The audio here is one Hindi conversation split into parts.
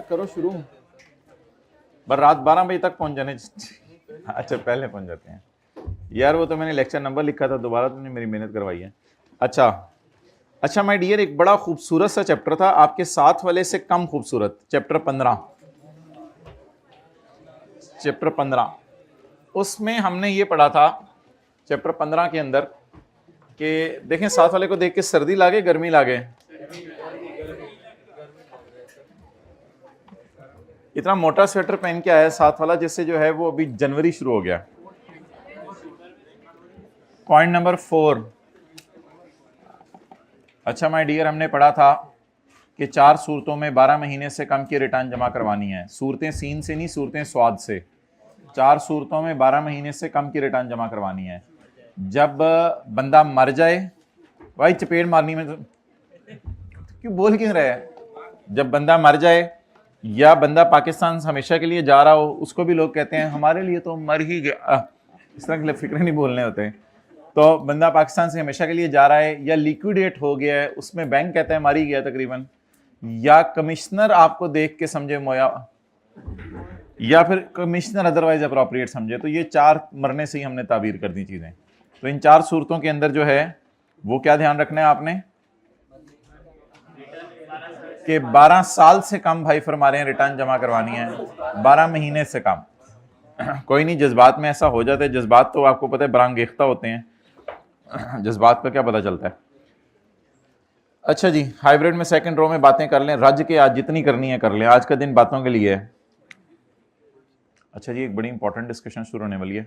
करो शुरू। पर रात 12 बजे तक पहुंच जाने। अच्छा पहले पहुंच जाते हैं यार, वो तो मैंने लेक्चर नंबर लिखा था, दोबारा तुमने मेरी मेहनत करवाई है। अच्छा माय डियर, एक बड़ा खूबसूरत सा चैप्टर था, आपके साथ वाले से कम खूबसूरत, चैप्टर 15। उसमें हमने ये पढ़ा था चैप्टर 15 के अंदर कि देखें, साथ वाले को देख के सर्दी लागे गर्मी लागे। इतना मोटा स्वेटर पहन के आया साथ वाला, जिससे जो है वो अभी जनवरी शुरू हो गया। Point number 4। अच्छा माय डियर, हमने पढ़ा था कि 4 सूरतों में 12 महीने से कम की रिटर्न जमा करवानी है। सूरतें सीन से नहीं, सूरतें स्वाद से। 4 सूरतों में 12 महीने से कम की रिटर्न जमा करवानी है। जब बंदा मर जाए, भाई चपेट मारनी में तो क्यों बोल क्यों रहे हैं? जब बंदा मर जाए या बंदा पाकिस्तान हमेशा के लिए जा रहा हो, उसको भी लोग कहते हैं हमारे लिए तो मर ही गया, इस तरह के फिक्र नहीं बोलने होते। तो बंदा पाकिस्तान से हमेशा के लिए जा रहा है या लिक्विडेट हो गया है, उसमें बैंक कहता है मर ही गया तकरीबन, या कमिश्नर आपको देख के समझे मोया, या फिर कमिश्नर अदरवाइज अप्रोप्रिएट समझे। तो ये 4 मरने से ही हमने ताबीर कर दी चीजें। तो इन 4 सूरतों के अंदर जो है वो क्या ध्यान रखना है आपने कि 12 साल से कम भाई फरमा रहे हैं रिटर्न जमा करवानी है, 12 महीने से कम। कोई नहीं, जज्बात में ऐसा हो जाता है, जज्बात तो आपको पता है बरांगेख्ता होते हैं, जज्बात का क्या पता चलता है। अच्छा जी, हाइब्रिड में सेकंड रो में बातें कर लें, रज के आज जितनी करनी है कर लें, आज का दिन बातों के लिए है। अच्छा जी, एक बड़ी इंपॉर्टेंट डिस्कशन शुरू होने वाली है,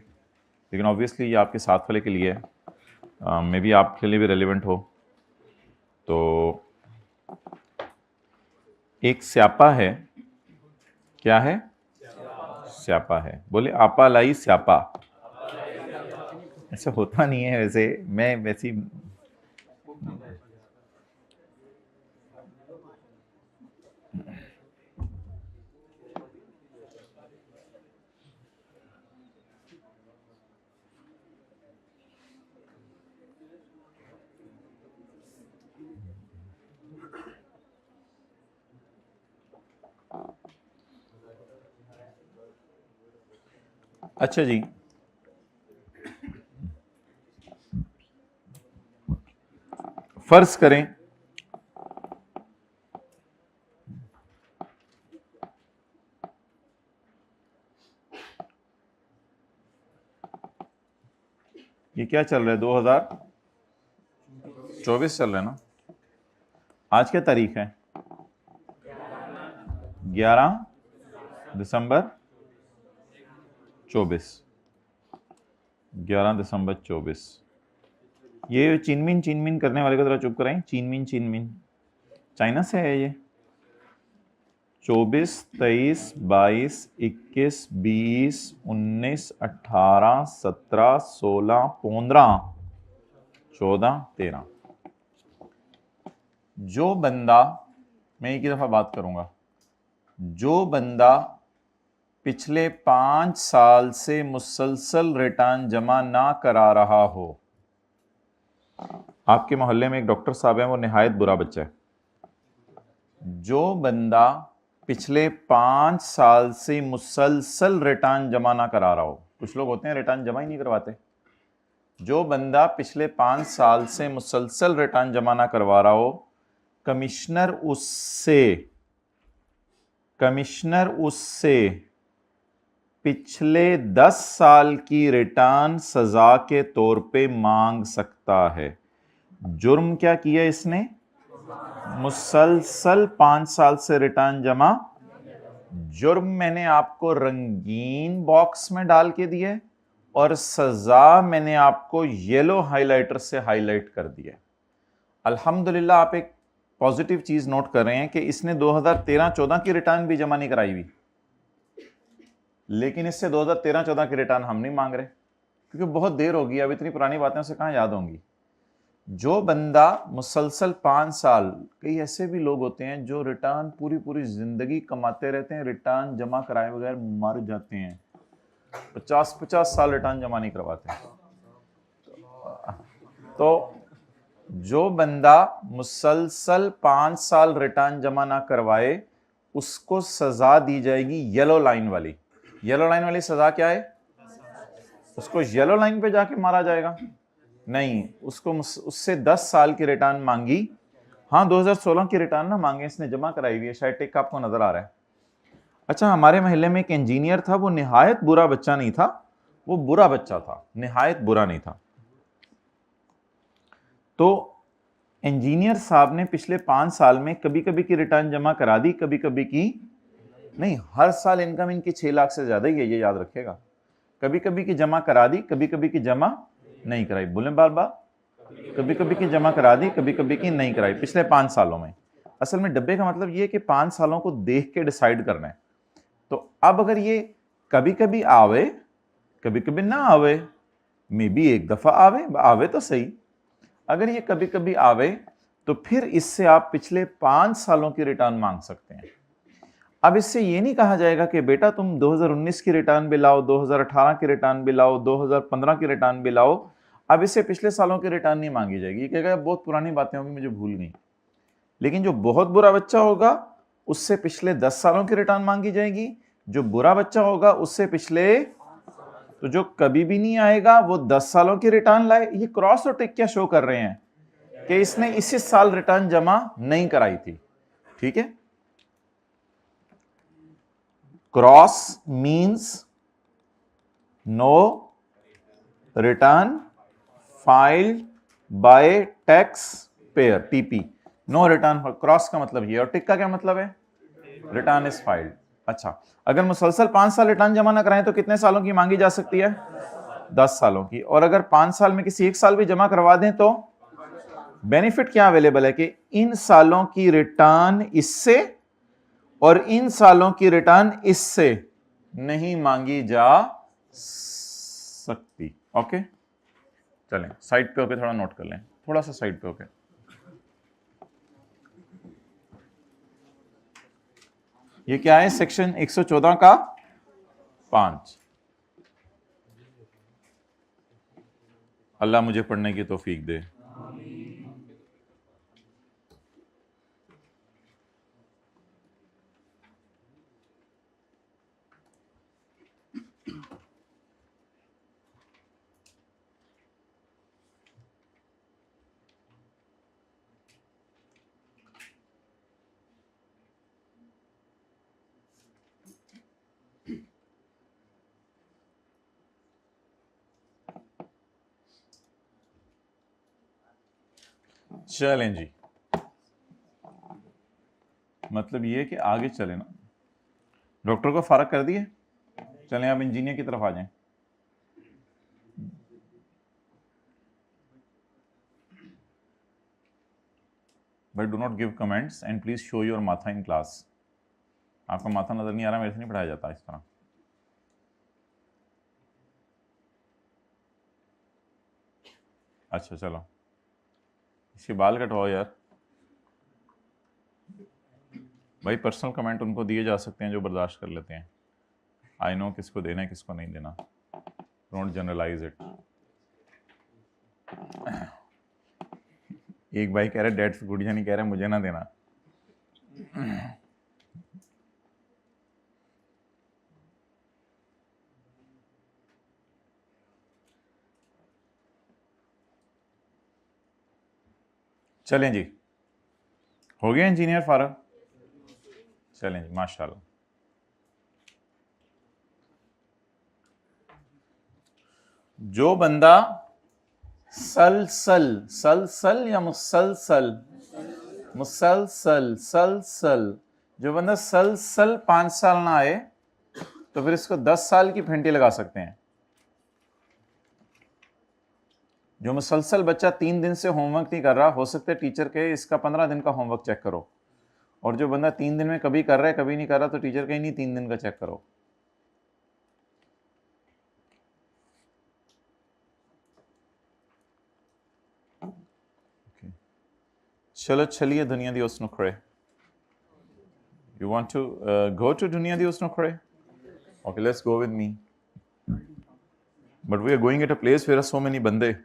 लेकिन ऑब्वियसली ये आपके साथ वाले के लिए है, मे बी आपके लिए भी रेलिवेंट हो। तो एक स्यापा है, क्या है? स्यापा है। बोले आपा लाई स्यापा। ऐसा होता नहीं है वैसे, मैं वैसी अच्छा जी, फर्ज करें ये क्या चल रहा है, 2024 चल रहा है ना। आज क्या तारीख है? 11 दिसंबर 24। 11 दिसंबर 24। ये चीनमिन चीनमिन करने वाले को जरा चुप कराएं। चीनमिन चीनमिन चाइना से है ये। 24, 23, 22, 21, 20, 19, 18, 17, 16, 15, 14, 13। जो बंदा, मैं एक ही दफा बात करूंगा, जो बंदा पिछले 5 साल से मुसलसल रिटर्न जमा ना करा रहा हो, आपके मोहल्ले में एक डॉक्टर साहब हैं, वो निहायत बुरा बच्चा है। जो बंदा पिछले 5 साल से मुसलसल रिटर्न जमा ना करा रहा हो, कुछ लोग होते हैं रिटर्न जमा ही नहीं करवाते, जो बंदा पिछले 5 साल से मुसलसल रिटर्न जमा ना करवा रहा हो, कमिश्नर उससे पिछले 10 साल की रिटर्न सजा के तौर पे मांग सकता है। जुर्म क्या किया इसने? मुसलसल 5 साल से रिटर्न जमा। जुर्म मैंने आपको रंगीन बॉक्स में डाल के दिया और सजा मैंने आपको येलो हाइलाइटर से हाईलाइट कर दिया। अल्हम्दुलिल्लाह आप एक पॉजिटिव चीज नोट कर रहे हैं कि इसने 2013-14 की रिटर्न भी जमा नहीं कराई हुई, लेकिन इससे 2013-14 की रिटर्न हम नहीं मांग रहे क्योंकि बहुत देर होगी, अब इतनी पुरानी बातें उसे कहां याद होंगी। जो बंदा मुसलसल 5 साल, कई ऐसे भी लोग होते हैं जो रिटर्न पूरी पूरी जिंदगी कमाते रहते हैं, रिटर्न जमा कराए बगैर मर जाते हैं, 50-50 साल रिटर्न जमा नहीं करवाते। तो जो बंदा मुसलसल 5 साल रिटर्न जमा ना करवाए, उसको सजा दी जाएगी येलो लाइन वाली। येलो लाइन वाली सजा क्या है? उसको येलो लाइन पे जाके मारा जाएगा? नहीं, उसको उससे 10 साल की रिटर्न मांगी। हाँ, 2016 की रिटर्न ना मांगे, इसने जमा कराई हुई है, शायद टेक आपको नजर आ रहा है। अच्छा, हमारे मोहल्ले में एक इंजीनियर था, वो निहायत बुरा बच्चा नहीं था, वो बुरा बच्चा था, निहायत बुरा नहीं था। तो इंजीनियर साहब ने पिछले 5 साल में कभी कभी की रिटर्न जमा करा दी, कभी कभी की नहीं। हर साल इनकम इनकी 6 लाख से ज्यादा ही है, ये याद रखेगा। कभी कभी की जमा करा दी, कभी कभी की जमा नहीं कराई। बोले बार बार, कभी कभी की जमा करा दी, कभी कभी की नहीं कराई, पिछले 5 सालों में। असल में डब्बे का मतलब ये कि 5 सालों को देख के डिसाइड करना है। तो अब अगर ये कभी कभी आवे, कभी कभी ना आवे, मे बी एक दफा आवे, आवे तो सही। अगर ये कभी कभी आवे तो फिर इससे आप पिछले 5 सालों की रिटर्न मांग सकते हैं। अब इससे ये नहीं कहा जाएगा कि बेटा तुम 2019 की रिटर्न भी लाओ, 2018 की रिटर्न भी लाओ, 2015 की रिटर्न भी लाओ। अब इससे पिछले सालों की रिटर्न नहीं मांगी जाएगी, ये कहेगा बहुत पुरानी बातें होंगी, मुझे भूल गई। लेकिन जो बहुत बुरा बच्चा होगा उससे पिछले 10 सालों की रिटर्न मांगी जाएगी। जो बुरा बच्चा होगा उससे पिछले, तो जो कभी भी नहीं आएगा वो 10 सालों की रिटर्न लाए। ये क्रॉस और टिक क्या शो कर रहे हैं कि इसने इसी साल रिटर्न जमा नहीं कराई थी। ठीक है, cross means no return filed by taxpayer, TP. No return, cross का मतलब ये, और टिक का क्या मतलब है? Return is filed. अच्छा, अगर मुसलसल 5 साल रिटर्न जमा ना कराएं तो कितने सालों की मांगी जा सकती है? 10 सालों की। और अगर 5 साल में किसी एक साल भी जमा करवा दें तो बेनिफिट क्या अवेलेबल है कि इन सालों की रिटर्न इससे और इन सालों की रिटर्न इससे नहीं मांगी जा सकती। ओके, चलें साइड पे होके थोड़ा नोट कर लें, थोड़ा सा साइड पे होके। ये क्या है? सेक्शन 114 का 5। अल्लाह मुझे पढ़ने की तौफीक दे। चलें जी, मतलब ये कि आगे चले ना। डॉक्टर को फारग कर दिए, चलें अब इंजीनियर की तरफ आ जाएं। But do not give comments and please show your माथा इन क्लास। आपका माथा नजर नहीं आ रहा, मेरे से नहीं पढ़ाया जाता इस तरह। अच्छा चलो, इसके बाल कटवाओ यार। भाई पर्सनल कमेंट उनको दिए जा सकते हैं जो बर्दाश्त कर लेते हैं। आई नो किसको देना है किसको नहीं देना, डोंट जनरलाइज इट। एक भाई कह रहे डेट से गुड़िया नहीं कह रहे मुझे ना देना। चलें जी, हो गया इंजीनियर फारग? चलें जी, माशाल्लाह। जो बंदा सलसल, सलसल या मुसलसल, मुसलसल, सलसल, जो बंदा सलसल 5 साल ना आए तो फिर इसको 10 साल की फेंटी लगा सकते हैं। जो मुसलसल बच्चा 3 दिन से होमवर्क नहीं कर रहा, हो सकता है टीचर के इसका 15 दिन का होमवर्क चेक करो। और जो बंदा 3 दिन में कभी कर रहा है कभी नहीं कर रहा, तो टीचर का ही नहीं 3 दिन का चेक करो। चलो चलिए दुनिया दी उस नुखड़े। You want to go to Dunia Di Us Nukhre? Okay, let's go with me. But we are going at a place where there are so many bande.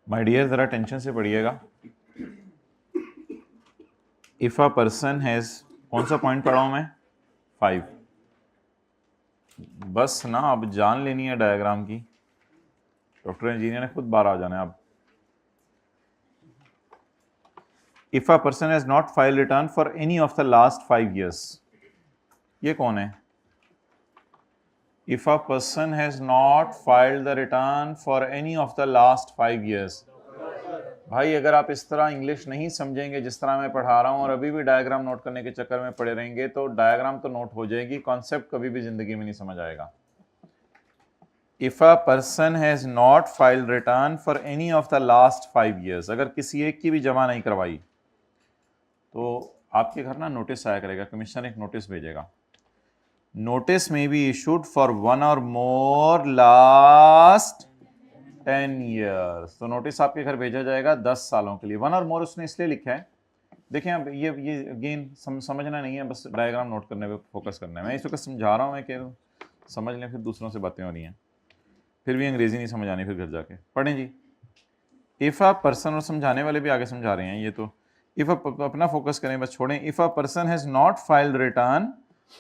My dear ज़रा टेंशन से पढ़िएगा। इफ़ अ पर्सन हैज़, कौन सा पॉइंट पढ़ा हूँ मैं? 5। बस ना अब जान लेनी है डायग्राम की, डॉक्टर इंजीनियर ने खुद बाहर आ जाना है अब। If a person has not file return for any of the last 5 years, ये कौन है? If a person has not filed the return for any of the last 5 years। भाई अगर आप इस तरह इंग्लिश नहीं समझेंगे जिस तरह मैं पढ़ा रहा हूं और अभी भी डायग्राम नोट करने के चक्कर में पड़े रहेंगे तो डायग्राम तो नोट हो जाएगी, कॉन्सेप्ट कभी भी जिंदगी में नहीं समझ आएगा। If a person has not filed return for any of the last 5 years, अगर किसी एक की भी जमा नहीं करवाई तो आपके घर ना नोटिस आया करेगा, कमिश्नर एक नोटिस भेजेगा। Notice may be issued for 1 or more last 10 years, तो नोटिस आपके घर भेजा जाएगा 10 सालों के लिए। 1 or more उसने इसलिए लिखा है, देखें अब ये अगेन समझना नहीं है, बस डायग्राम नोट करने पे फोकस करना है। मैं इस वक्त समझा रहा हूँ, मैं कह रहा हूँ समझ लें, फिर दूसरों से बातें हो रही हैं, फिर भी अंग्रेजी नहीं समझ आनी, फिर घर जाके पढ़ें जी। इफ़ अ पर्सन, और समझाने वाले भी आगे समझा रहे हैं, ये तो इफ़ अपना फोकस करें, बस छोड़ें। If a person has not filed return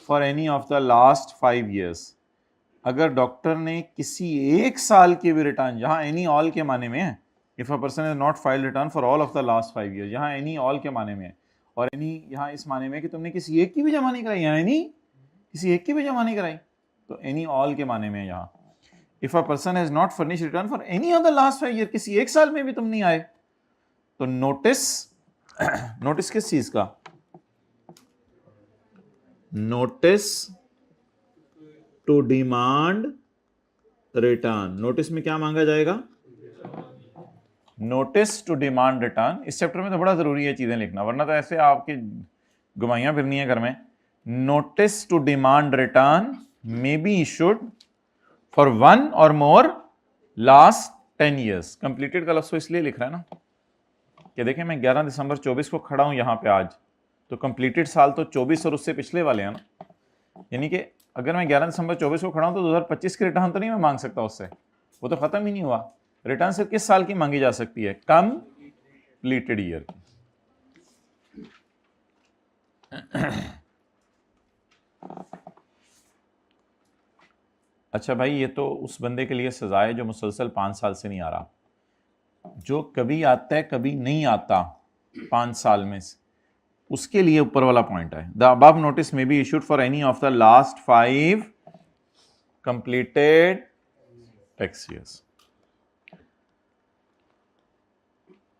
for any of the last 5 years, अगर डॉक्टर ने किसी एक साल के भी रिटर्न, जहां एनी ऑल के माने में है, if a person has not filed return for all of the last 5 years, यहाँ एनी ऑल के माने में है, और एनी यहाँ इस माने में कि तुमने किसी एक की भी जमा नहीं कराई, यहाँ एनी किसी एक की भी जमा नहीं कराई, तो एनी ऑल के माने में है यहाँ। If a person has not furnish return for any of the last 5 years, किसी एक साल में भी तुम नहीं आए, तो नोटिस नोटिस किस चीज का? Notice to demand return. Notice में क्या मांगा जाएगा? Notice to demand return. इस चैप्टर में तो बड़ा जरूरी है चीजें लिखना, वरना तो ऐसे आपकी घुमाइयां फिरनी है घर में। Notice to demand return may be issued for 1 or more last 10 years। Completed का लफ्ज़ तो इसलिए लिख रहा है ना कि देखें मैं 11 दिसंबर 24 को खड़ा हूं यहां पे आज, तो कंप्लीटेड साल तो 24 और उससे पिछले वाले हैं ना, यानी कि अगर मैं 11 दिसंबर 24 को खड़ा हूं तो 2025 की रिटर्न तो नहीं मैं मांग सकता उससे, वो तो खत्म ही नहीं हुआ। रिटर्न सिर्फ किस साल की मांगी जा सकती है? कंप्लीटेड ईयर की। अच्छा भाई, ये तो उस बंदे के लिए सजा है जो मुसलसल 5 साल से नहीं आ रहा, जो कभी आता है कभी नहीं आता 5 साल में से, उसके लिए ऊपर वाला पॉइंट है। The above notice may be issued for any of the last 5 completed tax years.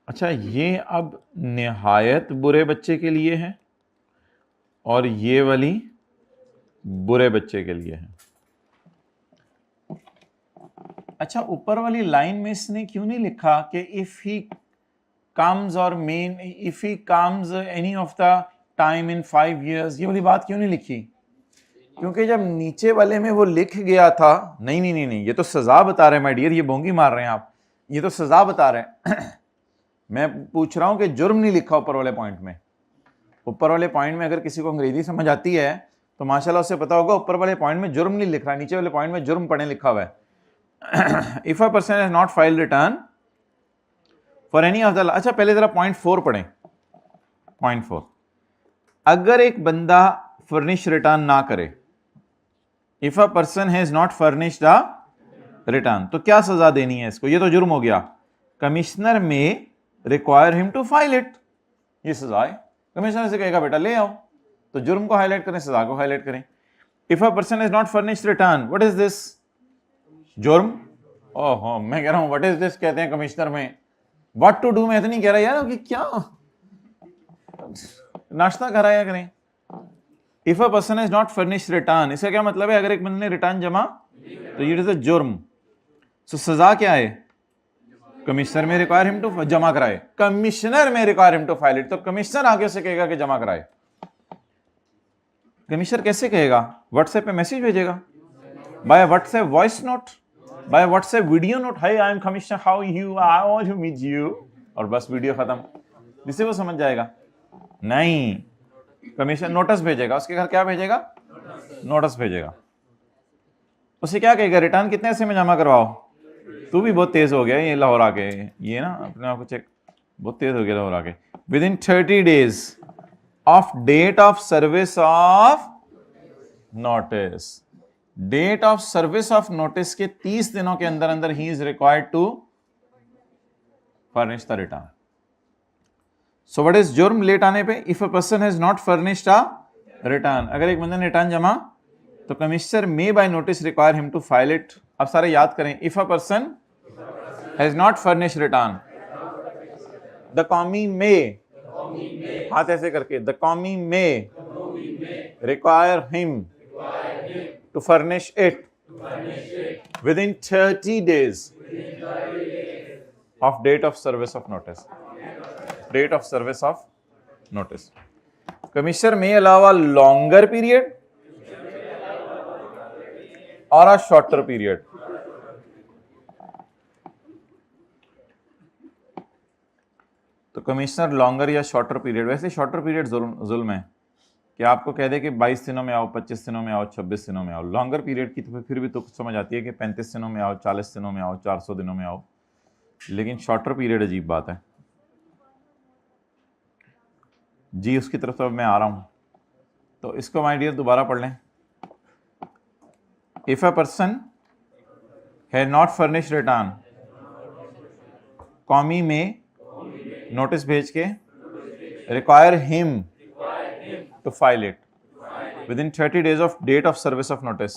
अच्छा, ये अब निहायत बुरे बच्चे के लिए है और ये वाली बुरे बच्चे के लिए है। अच्छा, ऊपर वाली लाइन में इसने क्यों नहीं लिखा कि इफ ही कम्स और main, if he comes any of the time in 5 years, ये वाली बात क्यों नहीं लिखी? क्योंकि जब नीचे वाले में वो लिख गया था, नहीं नहीं नहीं नहीं, ये तो सजा बता रहे हैं माय डियर, ये बोंगी मार रहे हैं आप, ये तो सजा बता रहे हैं। मैं पूछ रहा हूं कि जुर्म नहीं लिखा ऊपर वाले पॉइंट में। ऊपर वाले पॉइंट में अगर किसी को अंग्रेजी समझ आती है तो माशाल्लाह उससे पता होगा ऊपर वाले पॉइंट में जुर्म नहीं लिख रहा, नीचे वाले पॉइंट में जुर्म पढ़े लिखा हुआ है। If a person has not filed return for any of the, अच्छा पहले जरा पॉइंट 4 पढ़ें। पॉइंट 4, अगर एक बंदा फर्निश रिटर्न ना करे, if a person has not furnished the return, तो क्या सजा देनी है इसको? ये तो जुर्म हो गया। Commissioner may require him to file it, ये सजा है। कमिश्नर से कहेगा बेटा ले आओ, तो जुर्म को हाईलाइट करें, सजा को हाईलाइट करें। If a person has not furnished return, what is this? जुर्म। ओहो, मैं कह रहा हूं व्हाट इज दिस कहते हैं कमिश्नर में, व्हाट टू डू में तो नहीं कह रहा यार कि क्या नाश्ता कराया करें। If a person has not furnished return, इसका क्या मतलब है? अगर एक बंदे ने रिटर्न जमा तो ये इज अ जुर्म। सो सजा क्या है? Commissioner may require him to जमा कराए, commissioner may require him to file it, तो कमिश्नर आगे से कहेगा कि जमा कराए। कमिश्नर कैसे कहेगा? व्हाट्सएप पे मैसेज भेजेगा, by WhatsApp voice note, by WhatsApp video note, hi I am commissioner, how you, I want to meet you, और बस वीडियो खत्म, जिससे वो समझ जाएगा। नहीं, कमिश्नर नोटिस भेजेगा, उसके घर क्या भेजेगा? नोटिस भेजेगा। उसे क्या कहेगा? रिटर्न कितने से में जमा करवाओ? तू भी बहुत तेज हो गया ये लाहौर आके, ये ना अपने आप को चेक, बहुत तेज हो गया लाहौर आके। Within 30 days of date of service of notice, date of service of notice के 30 दिनों के अंदर अंदर ही is required to furnish the return. So what is जुर्म लेट आने पे? If a person has not furnished a return, अगर एक बंदे ने रिटर्न जमा, तो commissioner may by notice require him to file it. अब सारे याद करें, if a person has not furnish return, the कॉमी मे, हाथ ऐसे करके, द कॉमी may require him to furnish it within 30 days of date of service of notice, date of service of notice. Commissioner may allow a longer period or a shorter period. तो कमिश्नर लॉन्गर या शॉर्टर पीरियड, वैसे शॉर्टर पीरियड जुल्म है कि आपको कह दे कि 22 दिनों में आओ, 25 दिनों में आओ, 26 दिनों में आओ। लॉन्गर पीरियड की तो फिर भी तो कुछ समझ आती है कि 35 दिनों में आओ, 40 दिनों में आओ, 400 दिनों में आओ, लेकिन शॉर्टर पीरियड अजीब बात है जी। उसकी तरफ तो अब मैं आ रहा हूं, तो इसको माय डियर दोबारा पढ़ लें। If a person has not furnished return, कॉमी में नोटिस भेज के require him to file it within 30 days of date of service of notice.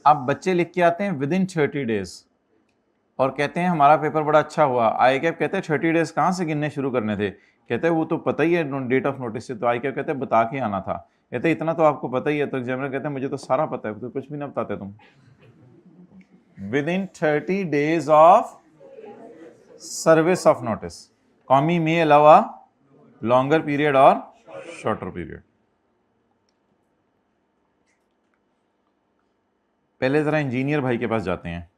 अब बच्चे लिख के आते हैं विद इन 30 days और कहते हैं हमारा पेपर बड़ा अच्छा हुआ। आई कैप कहते हैं 30 days कहाँ से गिनने शुरू करने थे? कहते हैं वो तो पता ही है डेट ऑफ नोटिस से, तो आई कैप कहते हैं बता के आना था। कहते हैं इतना तो आपको पता ही है। तो एग्जामिनर कहते हैं मुझे तो सारा पता है, तो कुछ भी ना बताते तुम। Within 30 days of service of notice, कॉमी में अलावा लॉन्गर पीरियड और शॉर्टर पीरियड। पहले जरा इंजीनियर भाई के पास जाते हैं।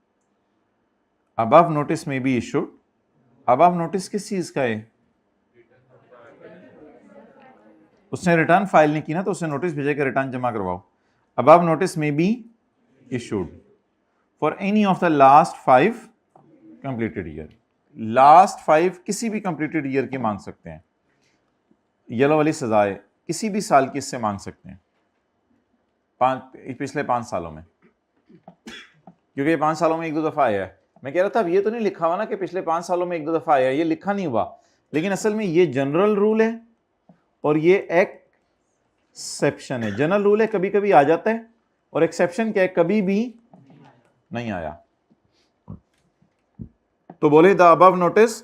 Above notice may be issued, above notice किस चीज का है? उसने रिटर्न फाइल नहीं की ना, तो उसने नोटिस भेजा कि रिटर्न जमा करवाओ। Above notice may be issued for any of the last 5 completed year. Last 5 किसी भी कंप्लीटेड ईयर की मांग सकते हैं। येलो वाली सजाए किसी भी साल की इससे मांग सकते हैं, पिछले 5 सालों में, क्योंकि ये 5 सालों में 1-2 दफा आया है। मैं कह रहा था अब ये तो नहीं लिखा हुआ ना कि पिछले 5 सालों में 1-2 दफा आया, ये लिखा नहीं हुआ, लेकिन असल में ये जनरल रूल है और ये एक्सेप्शन है। जनरल रूल है कभी कभी आ जाता है, और एक्सेप्शन क्या है, कभी भी नहीं आया। तो बोले the above notice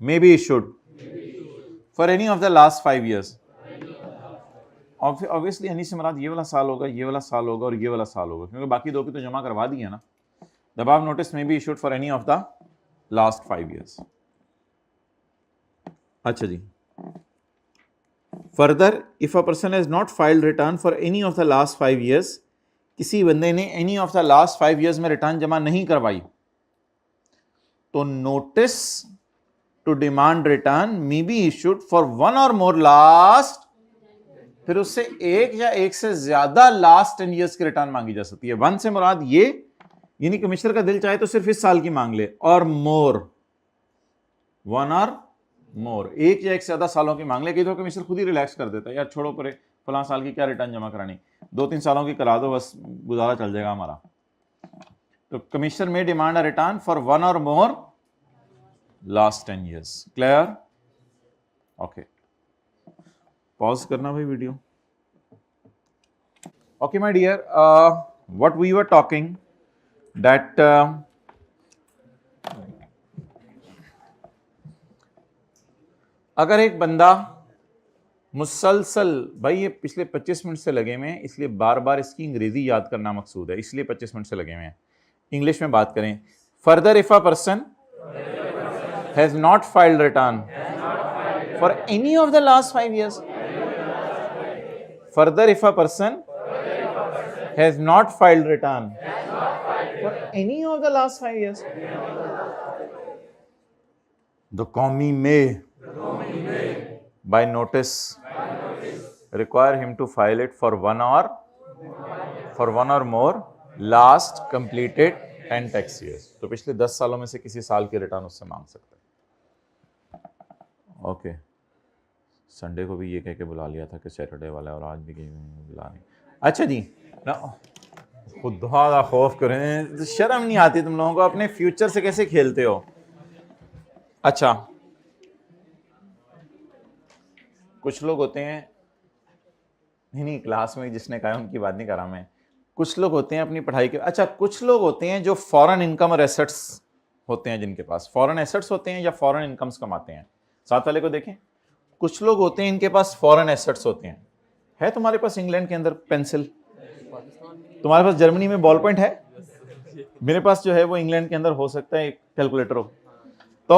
may be issued for any of the last 5 years। Obviously any से मुराद ये वाला साल होगा, ये वाला साल होगा और ये वाला साल होगा, क्योंकि बाकी 2 की तो जमा करवा दी है ना। The above notice may be issued for any of the last 5 years। अच्छा जी, further if a person has not filed return for any of the last 5 years, किसी बंदे ने any of the last 5 years में रिटर्न जमा नहीं करवाई, तो notice to demand return may be issued for 1 or more last, फिर उससे एक या एक से ज्यादा लास्ट 10 years की रिटर्न मांगी जा सकती है। 1 से मुराद ये, यानी कमिश्नर का दिल चाहे तो सिर्फ इस साल की मांग ले, और मोर, 1 or more, एक या एक से ज्यादा सालों की मांग ले। कि तो कमिश्नर खुद ही रिलैक्स कर देता है, यार छोड़ो परे, फलां साल की क्या रिटर्न जमा करानी, 2-3 सालों की करा दो बस, गुजारा चल जाएगा हमारा। तो commissioner may demand a return for 1 or more last 10 years। Clear? Okay, pause करना भाई video. Okay my dear, what we were talking that अगर एक बंदा मुसलसल, भाई ये पिछले 25 मिनट से लगे हुए हैं, इसलिए बार बार इसकी अंग्रेजी याद करना मकसूद है, इसलिए 25 मिनट से लगे हुए हैं। इंग्लिश में बात करें। Further if a person has not filed return for any of the last 5 years, further if a person has not filed return for any of the last 5 years, the कॉमी may by notice require him to file it for 1 or more last completed 10 tax years, तो पिछले 10 सालों में से किसी साल की रिटर्न उससे मांग सकता है। ओके, संडे को भी ये कह के बुला लिया था कि सैटरडे वाला है और आज भी बुला नहीं। अच्छा जी ना, खुदा का खौफ करें, तो शर्म नहीं आती तुम लोगों को? अपने फ्यूचर से कैसे खेलते हो? अच्छा, कुछ लोग होते हैं, नहीं क्लास में जिसने कहा उनकी बात नहीं कर रहा मैं, कुछ लोग होते हैं अपनी पढ़ाई के, अच्छा कुछ लोग होते हैं जो फॉरेन इनकम और एसेट्स होते हैं, जिनके पास फॉरेन एसेट्स होते हैं या फॉरेन इनकम्स कमाते हैं। साथ वाले को देखें, कुछ लोग होते हैं इनके पास फॉरेन एसेट्स होते हैं। है तुम्हारे पास इंग्लैंड के अंदर पेंसिल? तुम्हारे पास जर्मनी में बॉल पॉइंट है? मेरे पास जो है वो इंग्लैंड के अंदर हो सकता है एक कैलकुलेटर हो। तो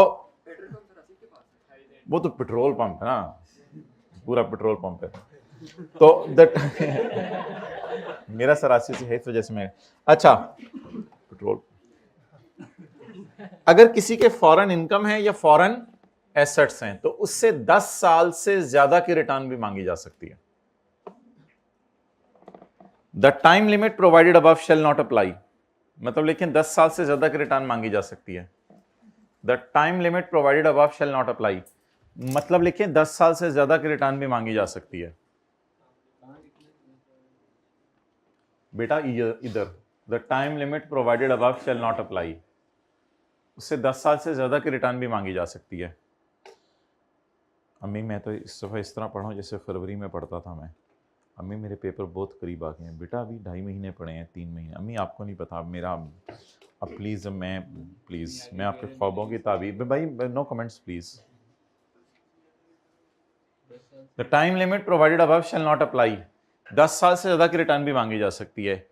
वो तो पेट्रोल पंप है ना, पूरा पेट्रोल पंप है। तो दैट मेरा सरासी से है इस वजह से मैं, अच्छा पेट्रोल, अगर किसी के फॉरेन इनकम है या फॉरेन एसेट्स हैं तो उससे 10 साल से ज्यादा की रिटर्न भी मांगी जा सकती है। The time limit provided above shall not apply, मतलब लेकिन 10 साल से ज्यादा की रिटर्न मांगी जा सकती है। The time limit provided above shall not apply, मतलब लिखिए 10 साल से ज्यादा की रिटर्न भी मांगी जा सकती है। बेटा इधर, the time limit provided above shall not apply, उससे 10 साल से ज्यादा की रिटर्न भी मांगी जा सकती है। अम्मी मैं तो इस दफ़ा इस तरह पढ़ा हूँ जैसे फरवरी में पढ़ता था मैं। अम्मी मेरे पेपर बहुत करीब आ गए हैं। बेटा अभी 2.5 महीने पड़े हैं, 3 महीने। अम्मी आपको नहीं पता मेरा, अब प्लीज़ मैं आपके ख्वाबों की ताबीर, भाई no comments please. The time limit provided above shall not apply, 10 साल से ज़्यादा की रिटर्न भी मांगी जा सकती है।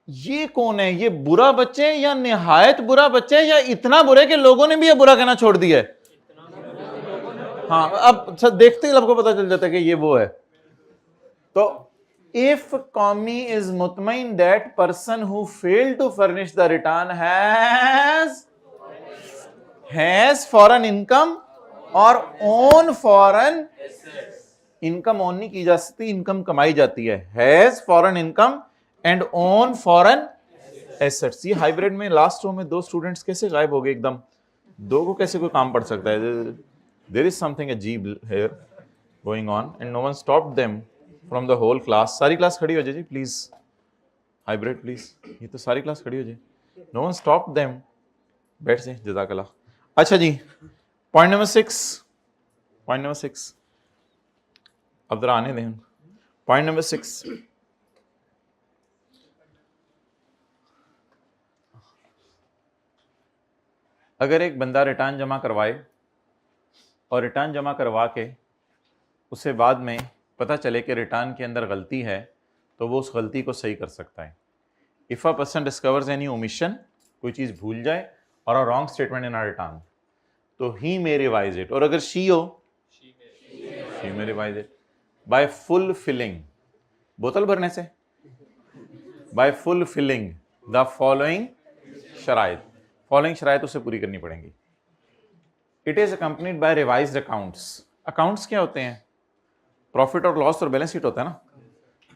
ये कौन है? ये बुरा बच्चे या निहायत बुरा बच्चे या इतना बुरे कि लोगों ने भी ये बुरा कहना छोड़ दिया है? हाँ, अब देखते ही आपको पता चल जाता है कि ये वो है। तो इफ कौमी इज मुतमईन that person who fail to furnish the return has foreign income और ओन फॉरेन इनकम, ओन नहीं की जा सकती, इनकम कमाई जाती है। Has foreign income and own foreign assets. ये हाइब्रिड में लास्ट रो में 2 स्टूडेंट्स कैसे गायब हो गए एकदम? 2 को कैसे कोई काम पढ़ सकता है? There is something अजीब here going on and no one stopped them from the whole class. सारी क्लास खड़ी हो जाए जी प्लीज, हाइब्रिड प्लीज, ये तो सारी क्लास खड़ी हो जाए। No one stopped them. बैठ से, जज़ाकल्लाह। अच्छा जी, पॉइंट नंबर 6, अब जरा आने दें। पॉइंट नंबर 6, अगर एक बंदा रिटर्न जमा करवाए और रिटर्न जमा करवा के उसे बाद में पता चले कि रिटर्न के अंदर गलती है, तो वो उस गलती को सही कर सकता है। If a person discovers any omission, कोई चीज़ भूल जाए, और a wrong statement in a return, तो ही मे रिवाइज इट, और अगर शी हो she may revise it by fulfilling, बोतल भरने से, by fulfilling the following शराइत, फॉलोइंग शराइत उसे पूरी करनी पड़ेंगी। It is accompanied by revised accounts. Accounts क्या होते हैं? प्रॉफिट और लॉस और बैलेंस शीट होता है ना,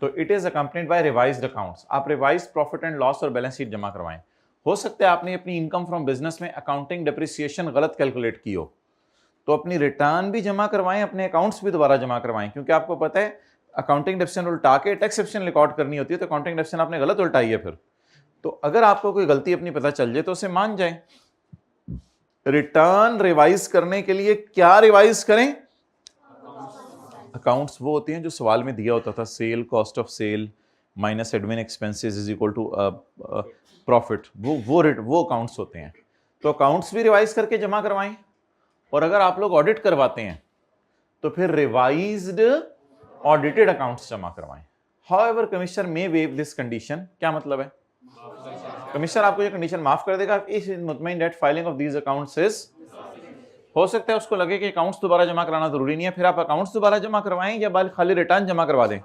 तो it is accompanied by revised accounts. आप रिवाइज्ड प्रॉफिट एंड लॉस और बैलेंस शीट जमा करवाएं। हो सकता है आपने अपनी इनकम फ्रॉम बिजनेस में अकाउंटिंग डिप्रिसिएशन गलत कैलकुलेट की हो, तो अपनी रिटर्न भी जमा करवाएं, अपने अकाउंट्स भी दोबारा जमा करवाएं, क्योंकि आपको पता है अकाउंटिंग डिप्शन उल्टा के टैक्स डिप्शन रिकॉर्ड करनी होती है, तो अकाउंटिंग डिप्शन आपने गलत उल्टाई है फिर। तो अगर आपको कोई गलती अपनी पता चल जाए तो उसे मान जाए। रिटर्न रिवाइज करने के लिए क्या रिवाइज करें? अकाउंट्स वो होती हैं जो सवाल में दिया होता था, sale, cost of sale minus admin expenses is equal to profit, वो अकाउंट्स होते हैं। तो अकाउंट्स भी रिवाइज करके जमा करवाएं, और अगर आप लोग ऑडिट करवाते हैं तो फिर रिवाइज्ड ऑडिटेड अकाउंट्स जमा करवाएं। However commissioner may wave this condition. क्या मतलब है? कमिश्नर आपको ये कंडीशन माफ कर देगा इफ मुतमईन that filing of these accounts is, हो सकता है उसको लगे कि अकाउंट्स दोबारा जमा कराना जरूरी नहीं है, फिर आप अकाउंट्स दोबारा जमा करवाएं या खाली रिटर्न जमा करवा दें।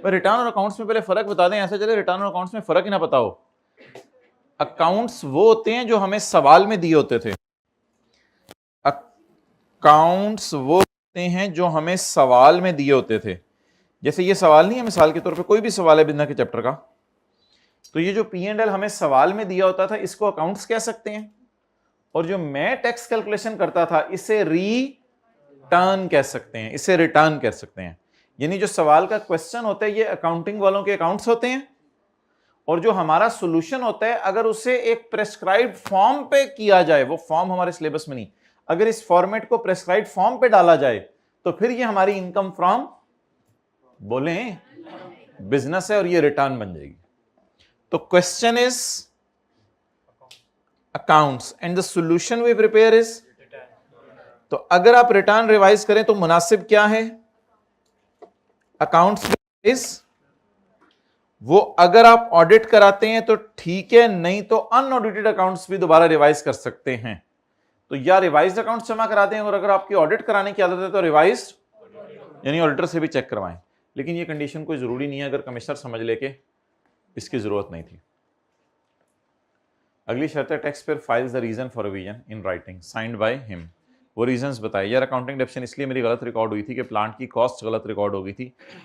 पर रिटर्न और अकाउंट्स में पहले फर्क बता दें, ऐसा चले रिटर्न और अकाउंट्स में फर्क ही ना पता हो। अकाउंट्स वो होते हैं जो हमें सवाल में दिए होते थे, अकाउंट्स वो होते हैं जो हमें सवाल में दिए होते थे। जैसे ये सवाल नहीं है, मिसाल के तौर पे कोई भी सवाल है बिजनेस के चैप्टर का, तो ये जो P&L हमें सवाल में दिया होता था इसको अकाउंट्स कह सकते हैं, और जो मैं टैक्स कैलकुलेशन करता था इसे रिटर्न कह सकते हैं, इसे रिटर्न कह सकते हैं। यानी जो सवाल का क्वेश्चन होता है ये अकाउंटिंग वालों के अकाउंट्स होते हैं, और जो हमारा सॉल्यूशन होता है अगर उसे एक प्रेस्क्राइब्ड फॉर्म पे किया जाए, वो फॉर्म हमारे सिलेबस में नहीं, अगर इस फॉर्मेट को प्रेस्क्राइब्ड फॉर्म पे डाला जाए तो फिर ये हमारी इनकम फ्रॉम बोलें बिजनेस है और ये रिटर्न बन जाएगी। तो question is accounts and the solution we prepare is, तो अगर आप रिटर्न रिवाइज करें तो मुनासिब क्या है, अकाउंट्स इज, वो अगर आप ऑडिट कराते हैं तो ठीक है, नहीं तो अनऑडिटेड अकाउंट्स भी दोबारा रिवाइज कर सकते हैं। तो या रिवाइज्ड अकाउंट्स जमा कराते हैं, और अगर आपकी ऑडिट कराने की आदत है तो रिवाइज्ड यानी ऑडिटर से भी चेक करवाएं। लेकिन ये कंडीशन कोई जरूरी नहीं है, अगर कमिश्नर समझ लेके इसकी जरूरत नहीं थी। अगली शर्त है taxpayer files the reason for revision in writing signed by him. वो रीजंस बताए, यार अकाउंटिंग डेप्शन इसलिए मेरी गलत रिकॉर्ड हुई थी कि प्लांट की कॉस्ट गलत रिकॉर्ड हो गई थी,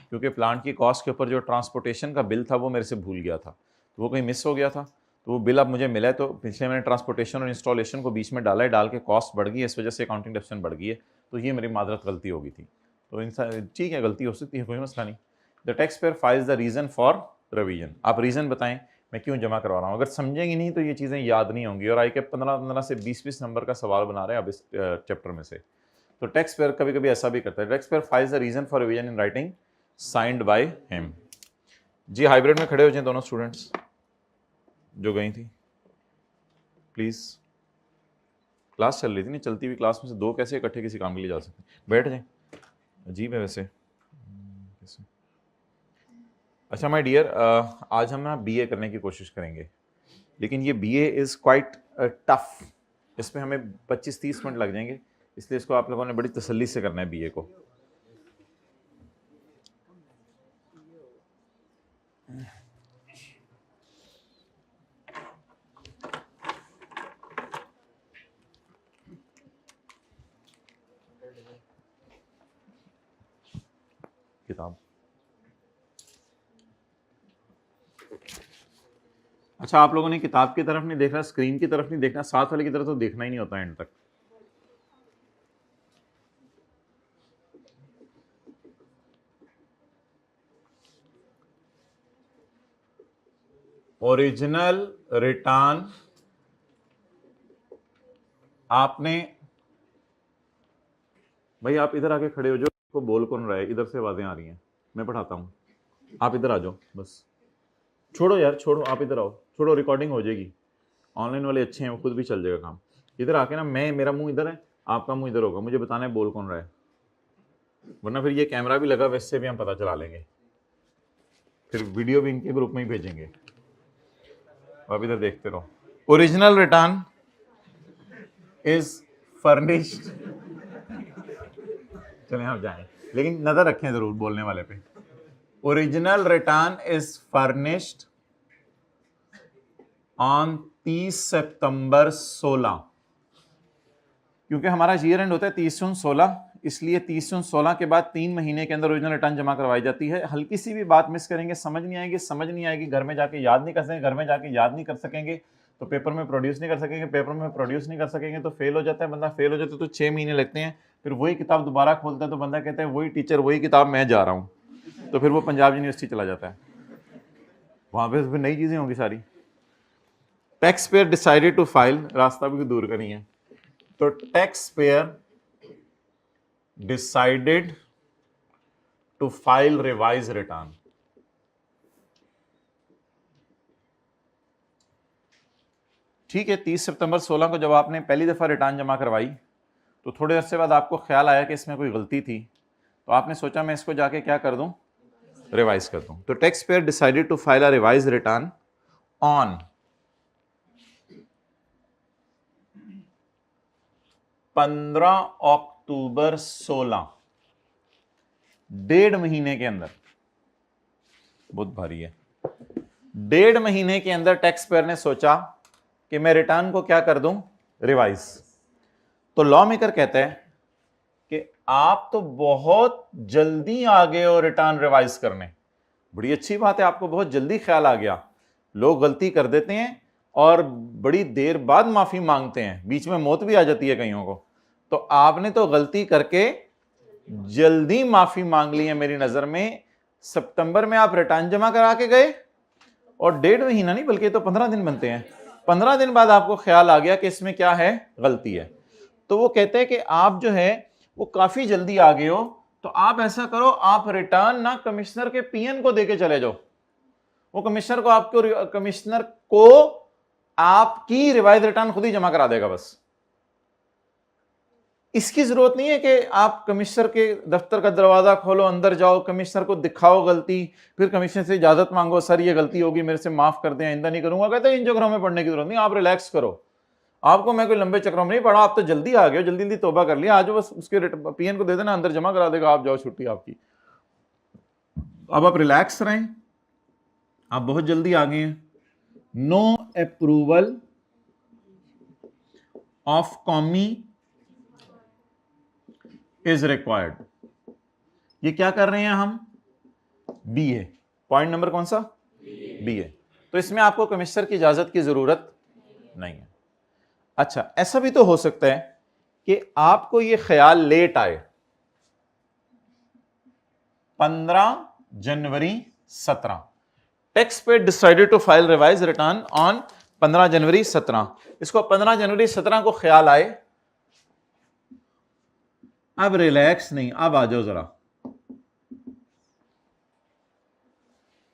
क्योंकि प्लांट की कॉस्ट के ऊपर जो ट्रांसपोर्टेशन का बिल था वो मेरे से भूल गया था, तो वो कहीं मिस हो गया था, तो वो बिल अब मुझे मिला है, तो पिछले मैंने ट्रांसपोर्टेशन और इंस्टॉलेशन को बीच में डाला है, डाल के कॉस्ट बढ़ गई है, इस वजह से अकाउंटिंग डेप्शन बढ़ गई है, तो ये मेरी मादरत गलती हो गई थी। तो इंसान ठीक है, गलती हो सकती है, कोई मसला नहीं। The taxpayer files the reason for revision, आप रीजन बताएं मैं क्यों जमा करवा रहा हूँ। अगर समझेंगे नहीं तो ये चीज़ें याद नहीं होंगी, और आई के 15 से 20 नंबर का सवाल बना रहे हैं अब इस चैप्टर में से। तो टैक्स पेयर कभी कभी ऐसा भी करता है, taxpayer files the reason for revision in writing signed by him. जी हाइब्रिड में खड़े हो जाए दोनों स्टूडेंट्स जो गई थी प्लीज, क्लास चल रही थी, नहीं चलती हुई क्लास में से दो कैसे इकट्ठे किसी काम के लिए जा सकते हैं, बैठ जाए, अजीब है वैसे। अच्छा माय डियर, आज हम ना बीए करने की कोशिश करेंगे, लेकिन ये बीए इज़ क्वाइट टफ, इसमें हमें 25-30 मिनट लग जाएंगे, इसलिए इसको आप लोगों ने बड़ी तसल्ली से करना है बीए को। किताब, अच्छा आप लोगों ने किताब की तरफ नहीं देखना, स्क्रीन की तरफ नहीं देखना, साथ वाले की तरफ तो देखना ही नहीं होता एंड तक। ओरिजिनल रिटर्न आपने, भाई आप इधर आके खड़े हो, जो को बोल कौन रहा है, इधर से आवाजें आ रही हैं, मैं पढ़ाता हूँ, आप इधर आ जाओ बस, छोड़ो यार छोड़ो, आप इधर आओ, छोड़ो रिकॉर्डिंग हो जाएगी, ऑनलाइन वाले अच्छे हैं वो खुद भी चल जाएगा काम। इधर आके ना, मैं मेरा मुंह इधर है, आपका मुंह इधर होगा, मुझे बताना है बोल कौन रहा है, वरना फिर ये कैमरा भी लगा, वैसे भी हम पता चला लेंगे, फिर वीडियो भी इनके ग्रुप में ही भेजेंगे। आप इधर देखते रहो। ओरिजिनल रिटर्न इज फर्निश्ड, चलें आप जाएं, लेकिन नजर रखें जरूर बोलने वाले पे। Original return is furnished on 30 सितंबर 16, क्योंकि हमारा ईयर एंड होता है 30/16, इसलिए 30/16 के बाद 3 महीने के अंदर ओरिजिनल रिटर्न जमा करवाई जाती है। हल्की सी भी बात मिस करेंगे, समझ नहीं आएगी, घर में जाके याद नहीं कर सकेंगे, घर में जाके याद नहीं कर सकेंगे तो पेपर में प्रोड्यूस नहीं कर सकेंगे, पेपर में प्रोड्यूस नहीं कर सकेंगे तो फेल हो जाता है बंदा, फेल हो जाता है तो 6 महीने लगते हैं, फिर वही किताब दोबारा खोलता है तो बंदा कहता है वही टीचर वही किताब मैं जा रहा हूँ, तो फिर वो पंजाब यूनिवर्सिटी चला जाता है, वहाँ पे फिर नई चीज़ें होंगी सारी। Taxpayer decided to file, रास्ता भी दूर का नहीं है, तो taxpayer decided to file revise return, ठीक है। 30 सितंबर 16 को जब आपने पहली दफा रिटर्न जमा करवाई तो थोड़े अरसे बाद आपको ख्याल आया कि इसमें कोई गलती थी, तो आपने सोचा मैं इसको जाके क्या कर दूं, रिवाइज कर दूं। तो taxpayer decided to file a revise return on 15 October 16, 1.5 महीने के अंदर, बहुत भारी है, 1.5 महीने के अंदर टैक्स पेयर ने सोचा कि मैं रिटर्न को क्या कर दूं, रिवाइज। तो लॉ मेकर कहता है कि आप तो बहुत जल्दी आ गए हो रिटर्न रिवाइज करने, बड़ी अच्छी बात है, आपको बहुत जल्दी ख्याल आ गया, लोग गलती कर देते हैं और बड़ी देर बाद माफी मांगते हैं, बीच में मौत भी आ जाती है कईयों को। तो आपने तो गलती करके जल्दी माफी मांग ली है मेरी नजर में। सितंबर में आप रिटर्न जमा करा के गए और 1.5 महीना नहीं बल्कि तो 15 दिन बनते हैं, 15 दिन बाद आपको ख्याल आ गया कि इसमें क्या है, गलती है। तो वो कहते हैं कि आप जो है वो काफी जल्दी आ गए हो, तो आप ऐसा करो, आप रिटर्न ना कमिश्नर के पीएन को देके चले जाओ, वो कमिश्नर को आपकी रिवाइज रिटर्न खुद ही जमा करा देगा। बस इसकी जरूरत नहीं है कि आप कमिश्नर के दफ्तर का दरवाजा खोलो, अंदर जाओ, कमिश्नर को दिखाओ गलती, फिर कमिश्नर से इजाजत मांगो, सर ये गलती होगी मेरे से माफ कर दें, आइंदा नहीं करूंगा। कहते हैं इन चक्रों में पढ़ने की जरूरत नहीं, आप रिलैक्स करो, आपको मैं कोई लंबे चक्रों में नहीं पढ़ा, आप तो जल्दी आ गए, जल्दी जल्दी तौबा कर लिया, आज बस उसके पीएन को दे देना, अंदर जमा करा देगा, आप जाओ, छुट्टी आपकी। अब आप रिलैक्स रहें, आप बहुत जल्दी आ गए हैं। नो अप्रूवल ऑफ कॉमी इज रिक्वायर्ड। ये क्या कर रहे हैं हम, बी है, पॉइंट नंबर कौन सा, बी है। तो इसमें आपको कमिश्नर की इजाजत की जरूरत नहीं है। अच्छा, ऐसा भी तो हो सकता है कि आपको ये ख्याल लेट आए, 15 January 17 tax paid decided to file revise return on 15 January 17, इसको 15 जनवरी 17 को ख्याल आए। अब रिलैक्स नहीं, अब आ जाओ जरा,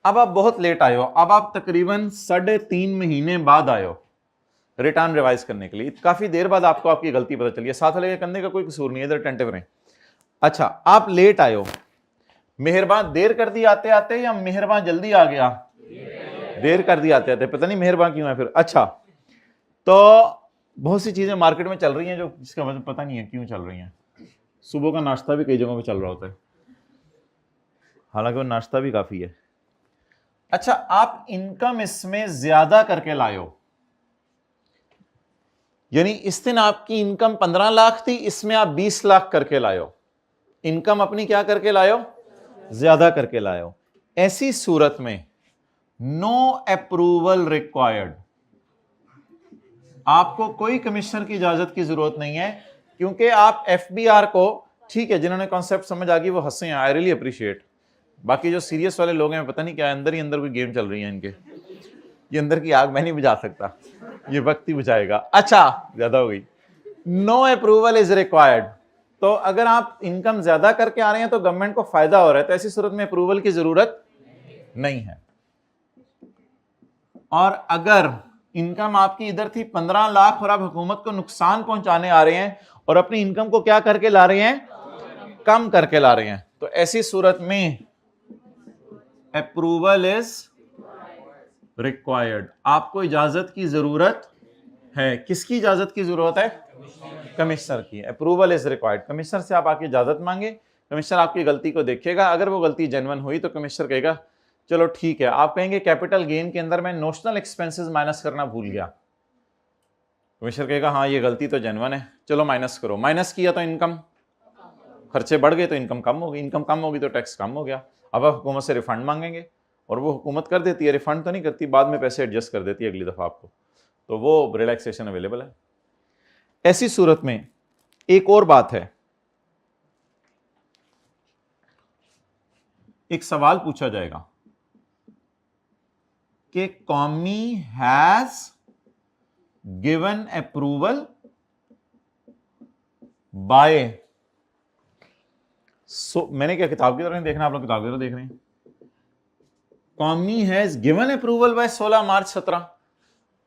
अब आप बहुत लेट आए हो, अब आप तकरीबन 3.5 महीने बाद आए हो रिटर्न रिवाइज करने के लिए, काफी देर बाद आपको आपकी गलती पता चली है, साथ वाले के कंधे का कोई कसूर नहीं है, इधर अटेंटिव रहें। अच्छा, आप लेट आए हो, मेहरबान देर कर दी आते आते या मेहरबान जल्दी आ गया, देर कर दी आते आते, पता नहीं मेहरबान क्यों है फिर। अच्छा, तो बहुत सी चीजें मार्केट में चल रही हैं जो जिसका वजह पता नहीं है क्यों चल रही हैं। सुबह का नाश्ता भी कई जगहों पे चल रहा होता है, हालांकि वो नाश्ता भी काफी है। अच्छा, आप इनकम इसमें ज्यादा करके लाए हो, यानी इस दिन आपकी इनकम 15 लाख थी, इसमें आप 20 लाख करके लाए हो, इनकम अपनी क्या करके लाए हो, ज्यादा करके लाए हो। ऐसी सूरत में नो अप्रूवल रिक्वायर्ड, आपको कोई कमिश्नर की इजाजत की जरूरत नहीं है, क्योंकि आप एफबीआर को, ठीक है जिन्होंने कॉन्सेप्ट समझ आ गई वो हंसे हैं, आई रियली अप्रिशिएट, बाकी जो सीरियस वाले लोग हैं पता नहीं क्या अंदर ही अंदर कोई गेम चल रही है इनके, ये अंदर की आग मैं नहीं बुझा सकता, ये वक्त ही बुझाएगा। अच्छा, ज्यादा हो गई। नो अप्रूवल इज रिक्वायर्ड, तो अगर आप इनकम ज्यादा करके आ रहे हैं तो गवर्नमेंट को फायदा हो रहा है, तो ऐसी सूरत में अप्रूवल की जरूरत नहीं है। और अगर इनकम आपकी इधर थी 15 लाख और आप हुकूमत को नुकसान पहुंचाने आ रहे हैं और अपनी इनकम को क्या करके ला रहे हैं, कम करके ला रहे हैं, तो ऐसी सूरत में अप्रूवल इज रिक्वायर्ड, आपको इजाजत की जरूरत है। किसकी इजाजत की जरूरत है, कमिश्नर की। अप्रूवल इज रिक्वायर्ड, कमिश्नर से आप आके इजाजत मांगे, कमिश्नर आपकी गलती को देखेगा, अगर वो गलती जेन्युइन हुई तो कमिश्नर कहेगा चलो ठीक है। आप कहेंगे कैपिटल गेन के अंदर मैं नोशनल एक्सपेंसेस माइनस करना भूल गया, कमिश्नर कहेगा हाँ ये गलती तो जेन्युइन है, चलो माइनस करो, माइनस किया तो इनकम, खर्चे बढ़ गए तो इनकम कम होगी, इनकम कम होगी तो टैक्स कम हो गया। अब आप हुकूमत से रिफंड मांगेंगे और वो हुकूमत कर देती है, रिफंड तो नहीं करती, बाद में पैसे एडजस्ट कर देती है अगली दफा आपको, तो वो रिलैक्सेशन अवेलेबल है। ऐसी सूरत में एक और बात है, एक सवाल पूछा जाएगा कि कौमी हैज गिवन अप्रूवल बाय, मैंने क्या किताब की तरह नहीं देखना, आप लोग किताब की तरह देख रहे हैं। कौमी has given approval by 16 March 17,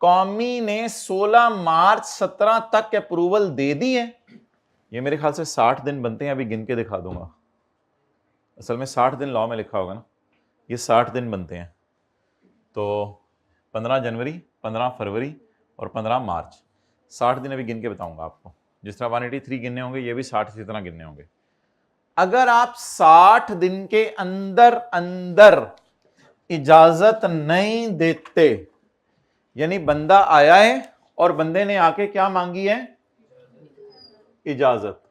कौमी ने 16 मार्च 17 तक अप्रूवल दे दी है। ये मेरे ख्याल से 60 दिन बनते हैं, अभी गिन के दिखा दूंगा, असल में 60 दिन लॉ में लिखा होगा ना, ये 60 दिन बनते हैं, तो 15 जनवरी, 15 फरवरी और 15 मार्च, 60 दिन अभी गिन के बताऊंगा आपको। जिस तरह 183 गिनने होंगे ये भी 60 इसी तरह गिनने होंगे। अगर आप 60 दिन के अंदर अंदर इजाजत नहीं देते, यानी बंदा आया है और बंदे ने आके क्या मांगी है, इजाजत,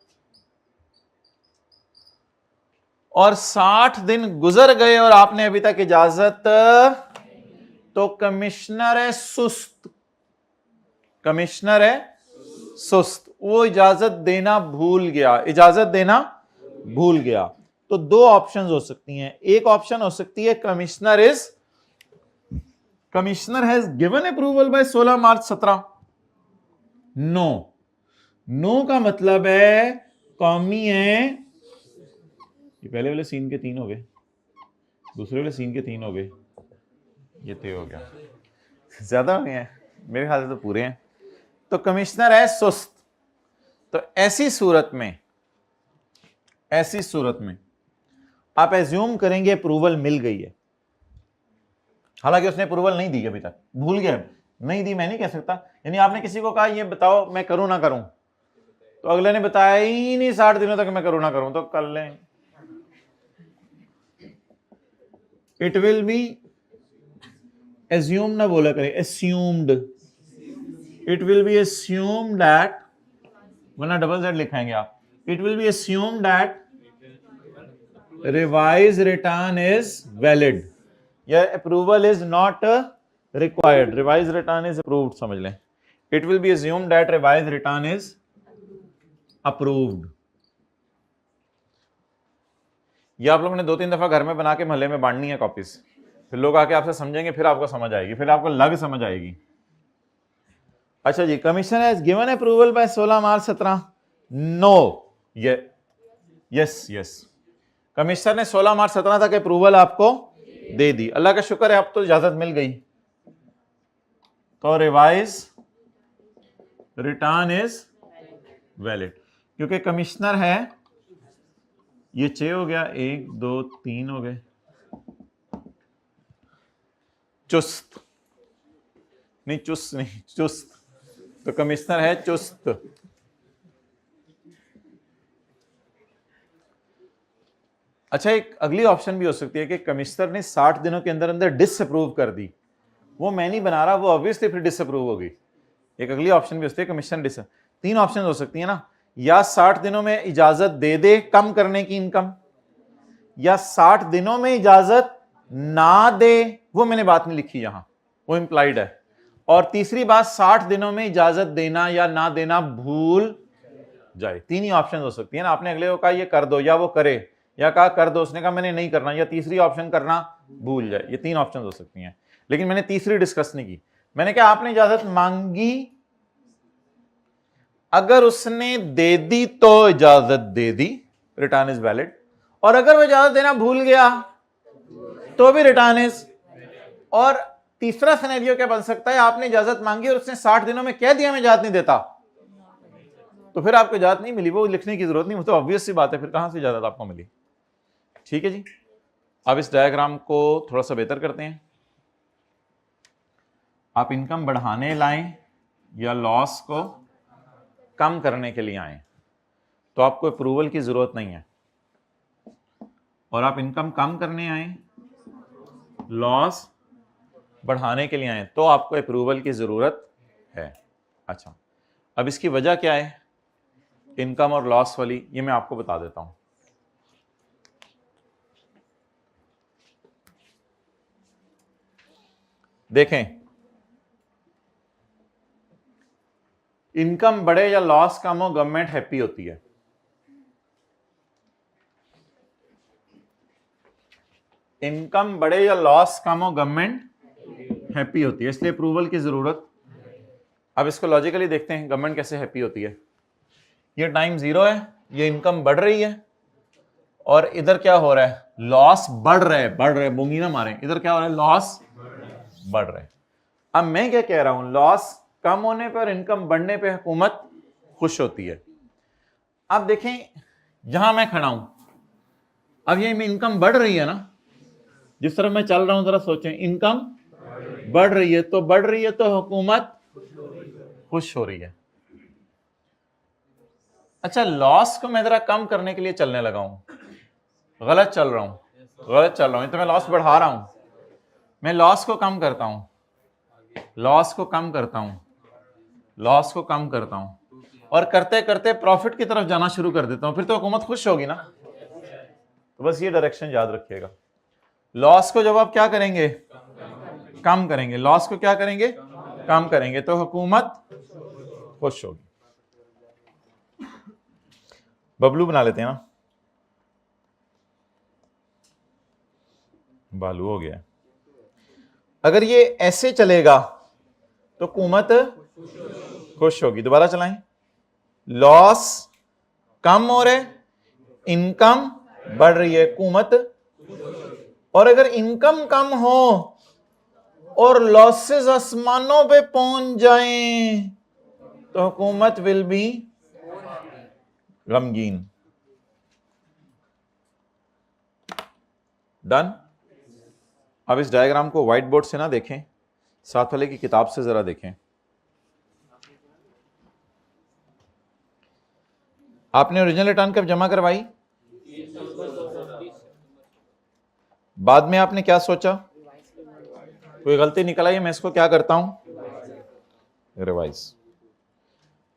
और 60 दिन गुजर गए और आपने अभी तक इजाजत तो कमिश्नर है सुस्त, कमिश्नर है सुस्त, वो इजाजत देना भूल गया, इजाजत देना भूल गया। तो दो ऑप्शंस हो सकती हैं। एक ऑप्शन हो सकती है commissioner has given approval by 16 March 17। No का मतलब है कौमी है, ये पहले वाले सीन के 3 हो गए, दूसरे वाले सीन के 3 हो गए, ये तय हो गया, ज्यादा हो गए हैं मेरे ख्याल से, तो पूरे हैं। तो कमिश्नर है सुस्त। तो ऐसी सूरत में आप एज्यूम करेंगे अप्रूवल मिल गई है, हालांकि उसने अप्रूवल नहीं दी अभी तक, भूल गया, नहीं दी मैं नहीं कह सकता। यानी आपने किसी को कहा ये बताओ मैं करूं ना करूं, तो अगले ने बताया ही नहीं 60 दिनों तक मैं करूं ना करूं, तो कर लें। इट विल बी एज्यूम ना बोला करें, assumed, it will be assume that, वरना डबल जेड लिखाएंगे आप, it will be assume that revise return is valid या approval is not required, revise return is approved समझ लें। It will be assume that revise return is approved. ये आप लोगों ने 2-3 दफा घर में बना के मोहल्ले में बांटनी है कॉपीज, फिर लोग आके आपसे समझेंगे, फिर आपको समझ आएगी, फिर आपको लग समझ आएगी। अच्छा जी, commission has given approval by 16 March 17। No, yes, commissioner ने 16 मार्च 17 तक अप्रूवल आपको दे दी, अल्लाह का शुक्र है अब तो इजाजत मिल गई। तो रिवाइज रिटर्न इज वैलिड, क्योंकि कमिश्नर है, ये 6 हो गया, 1 2 3 हो गए, चुस्त नहीं, चुस्त, तो कमिश्नर है चुस्त। अच्छा, एक अगली ऑप्शन भी हो सकती है कि कमिश्नर ने 60 दिनों के अंदर अंदर डिसअप्रूव कर दी, वो मैं नहीं बना रहा, वो ऑब्वियसली फिर डिसअप्रूव होगी। एक अगली ऑप्शन भी हो सकती है कमिश्नर डिस, 3 ऑप्शन हो सकती है ना, या 60 दिनों में इजाजत दे दे कम करने की इनकम, या 60 दिनों में इजाजत ना दे, वो मैंने बात नहीं लिखी यहां, वो इंप्लाइड है। और तीसरी बात, 60 दिनों में इजाजत देना या ना देना भूल जाए। 3 ही ऑप्शन हो सकती है ना। आपने अगले को कहा ये कर दो, या वो करे, या कहा कर दो, उसने कहा मैंने नहीं करना, या तीसरी ऑप्शन करना भूल जाए। ये 3 ऑप्शन हो सकती हैं, लेकिन मैंने तीसरी डिस्कस नहीं की। मैंने कहा आपने इजाजत मांगी, अगर उसने दे दी तो इजाजत दे दी, रिटर्न इज वैलिड, और अगर वो इजाजत देना भूल गया तो भी रिटर्न इज। और तीसरा सिनेरियो क्या बन सकता है, आपने इजाजत मांगी और उसने 60 दिनों में कह दिया मैं इजाजत नहीं देता, तो फिर आपको इजाजत नहीं मिली, वो लिखने की जरूरत नहीं, वो तो ऑब्वियस सी बात है, फिर कहां से इजाजत आपको मिली। ठीक है जी, अब इस डायग्राम को थोड़ा सा बेहतर करते हैं। आप इनकम बढ़ाने लाएं या लॉस को कम करने के लिए आए, तो आपको अप्रूवल की जरूरत नहीं है, और आप इनकम कम करने आए, लॉस बढ़ाने के लिए आए, तो आपको अप्रूवल की जरूरत है। अच्छा, अब इसकी वजह क्या है इनकम और लॉस वाली, ये मैं आपको बता देता हूं। देखें, इनकम बढ़े या लॉस कम हो, गवर्नमेंट हैप्पी होती है। इनकम बढ़े या लॉस कम हो, गवर्नमेंट हैप्पी होती है, इसलिए अप्रूवल की जरूरत। अब इसको लॉजिकली देखते हैं, गवर्नमेंट कैसे हैप्पी होती है। ये टाइम 0 है, ये इनकम बढ़ रही है, और इधर क्या हो रहा है, लॉस बढ़ रहे, मुंगी ना मारें, इधर क्या हो रहा है, लॉस बढ़ रहे। अब मैं क्या कह रहा हूं, लॉस कम होने पर, इनकम बढ़ने पे हुकूमत खुश होती है। अब देखें जहां मैं खड़ा हूं, अब ये इनकम बढ़ रही है ना, जिस तरह मैं चल रहा हूं, जरा सोचें, इनकम बढ़ रही है, तो हुकूमत खुश हो रही है। अच्छा, लॉस को मैं जरा कम करने के लिए चलने लगा हूं, गलत चल रहा हूं, तो मैं लॉस बढ़ा रहा हूं। मैं लॉस को कम करता हूं, लॉस को कम करता हूं, और करते करते प्रॉफिट की तरफ जाना शुरू कर देता हूं, फिर तो हुकूमत खुश होगी ना। तो बस ये डायरेक्शन याद रखिएगा। लॉस को जब आप क्या करेंगे, कम करेंगे, लॉस को क्या करेंगे, कम करेंगे, तो हुकूमत खुश होगी। बबलू बना लेते हैं ना, बालू हो गया। अगर ये ऐसे चलेगा तो हुकूमत खुश होगी। दोबारा चलाएं, लॉस कम हो रहे, इनकम बढ़ रही है, हुकूमत। और अगर इनकम कम हो और लॉसेस आसमानों पे पहुंच जाएं तो हुकूमत विल बी गमगीन। डन। अब इस डायग्राम को व्हाइट बोर्ड से ना देखें, साथ वाले की किताब से जरा देखें। आपने ओरिजिनल रिटर्न कब जमा करवाई? बाद में आपने क्या सोचा? कोई गलती निकल आई, मैं इसको क्या करता हूं, रिवाइज।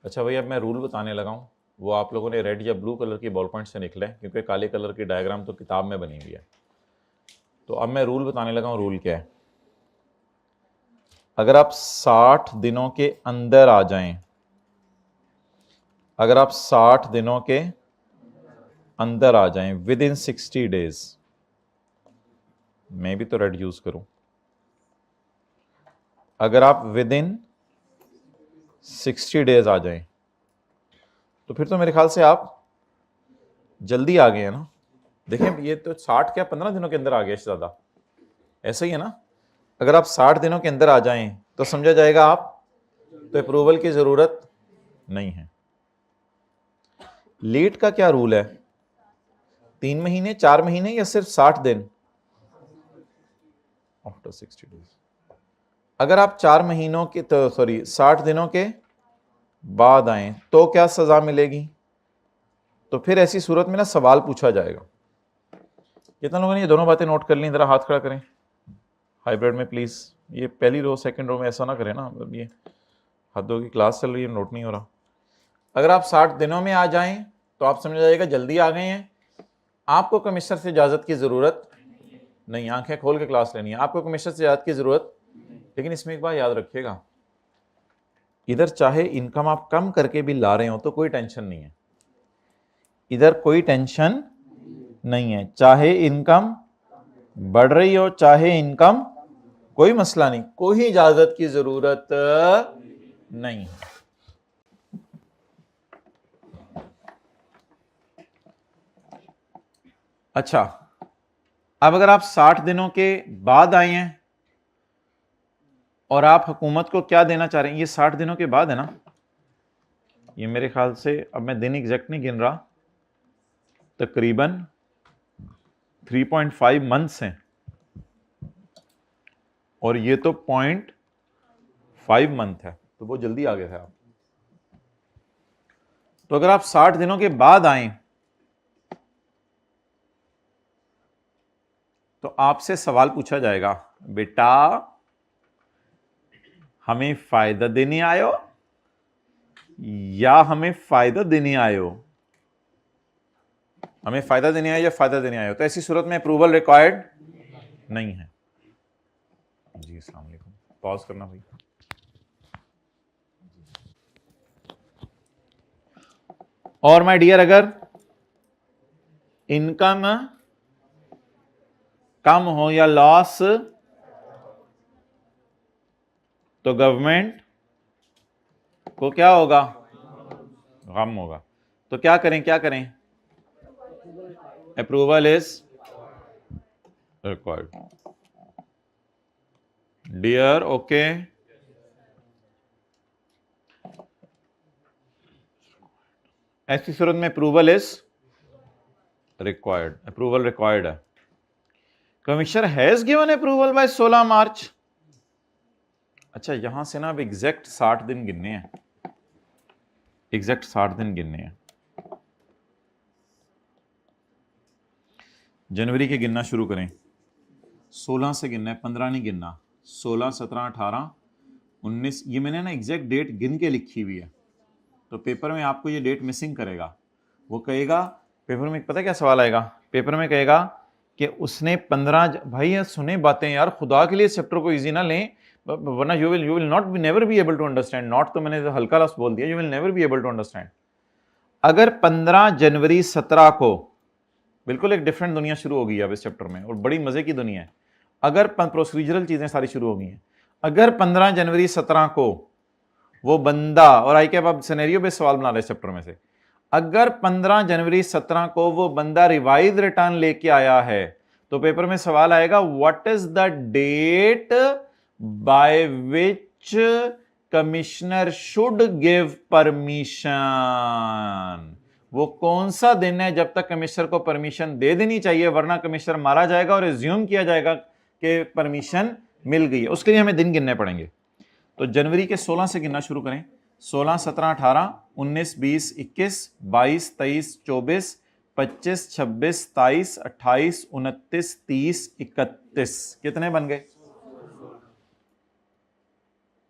अच्छा भाई, अब मैं रूल बताने लगा हूं, वो आप लोगों ने रेड या ब्लू कलर की बॉल पॉइंट से निकले, क्योंकि काले कलर की डायग्राम तो किताब में बनी हुई है। तो अब मैं रूल बताने लगा हूं। रूल क्या है? अगर आप 60 दिनों के अंदर आ जाएं, अगर आप 60 दिनों के अंदर आ जाएं, विद इन 60 डेज, मैं भी तो रेड यूज करूं, अगर आप विद इन 60 डेज आ जाएं तो फिर तो मेरे ख्याल से आप जल्दी आ गए हैं ना। देखें, ये तो 60 क्या 15 दिनों के अंदर आ गया, इससे ज्यादा ऐसा ही है ना। अगर आप 60 दिनों के अंदर आ जाएं तो समझा जाएगा आप, तो अप्रूवल की जरूरत नहीं है। लेट का क्या रूल है? 3 महीने, 4 महीने या सिर्फ 60 दिन? After 60 days. अगर आप 4 महीनों के, तो सॉरी 60 दिनों के बाद आए तो क्या सजा मिलेगी? तो फिर ऐसी सूरत में ना सवाल पूछा जाएगा। कितना लोगों ने ये दोनों बातें नोट कर ली? जरा हाथ खड़ा करें हाइब्रिड में प्लीज। ये पहली रो सेकंड रो में ऐसा ना करें ना, मतलब ये हदों की क्लास चल रही है, नोट नहीं हो रहा। अगर आप 60 दिनों में आ जाएं तो आप समझ जाइएगा जल्दी आ गए हैं। आपको कमिश्नर से इजाजत की जरूरत नहीं, आंखें खोल के क्लास लेनी है, आपको कमिश्नर से इजाजत की जरूरत। लेकिन इसमें एक बात याद रखिएगा, इधर चाहे इनकम आप कम करके भी ला रहे हो तो कोई टेंशन नहीं है, इधर कोई टेंशन नहीं है। चाहे इनकम बढ़ रही हो, चाहे इनकम, कोई मसला नहीं, कोई इजाजत की जरूरत नहीं है। अच्छा, अब अगर आप 60 दिनों के बाद आए हैं और आप हुकूमत को क्या देना चाह रहे हैं, ये 60 दिनों के बाद है ना, ये मेरे ख्याल से, अब मैं दिन एग्जैक्ट नहीं गिन रहा, तकरीबन 3.5 मंथ्स हैं और ये तो 0.5 मंथ है, तो वो जल्दी आ गए थे आप। तो अगर आप 60 दिनों के बाद आए तो आपसे सवाल पूछा जाएगा, बेटा हमें फायदा देने आयो या हमें फायदा देने आयो? हमें फायदा देने आयो या फायदा देने आयो? तो ऐसी सूरत में अप्रूवल रिक्वायर्ड नहीं है। जी अस्सलाम वालेकुम, पॉज करना भाई। और माय डियर, अगर इनकम कम हो या लॉस तो गवर्नमेंट को क्या होगा? गम होगा। तो क्या करें, क्या करें? Approval is required. Dear okay, ऐसी सूरत में approval is required, approval required है। Commissioner has given approval by 16 March. अच्छा, यहां से ना अब एग्जैक्ट 60 दिन गिनने हैं, एग्जैक्ट 60 दिन गिनने हैं। जनवरी के गिनना शुरू करें, 16 से गिनना है, 15 नहीं गिनना। 16, 17, 18, 19, ये मैंने ना एग्जैक्ट डेट गिन के लिखी हुई है, तो पेपर में आपको ये डेट मिसिंग करेगा। वो कहेगा पेपर में, पता क्या सवाल आएगा? पेपर में कहेगा कि उसने 15, भाई यार सुने बातें यार, खुदा के लिए चैप्टर को इजी ना लें, वरना you will not be never be able to understand. Not तो मैंने हल्का लफ्ज बोल दिया, you will never be able to understand. अगर 15 जनवरी 17 को, बिल्कुल एक डिफरेंट दुनिया शुरू हो गई है अब इस चैप्टर में, और बड़ी मजे की दुनिया है। अगर प्रोसीजरल चीजें सारी शुरू हो गई हैं, अगर 15 जनवरी 17 को वो बंदा, और आई कैप अब सिनेरियो पे सवाल बना रहे इस चैप्टर में से, अगर 15 जनवरी 17 को वो बंदा रिवाइज रिटर्न लेके आया है, तो पेपर में सवाल आएगा what is the date by which commissioner should give permission. वो कौन सा दिन है जब तक कमिश्नर को परमिशन दे देनी चाहिए, वरना कमिश्नर मारा जाएगा और एज्यूम किया जाएगा कि परमिशन मिल गई है। उसके लिए हमें दिन गिनने पड़ेंगे। तो जनवरी के 16 से गिनना शुरू करें। 16, 17, 18, 19, 20, 21, 22, 23, 24, 25, 26, 27, 28, 29, 30, 31। कितने बन गए?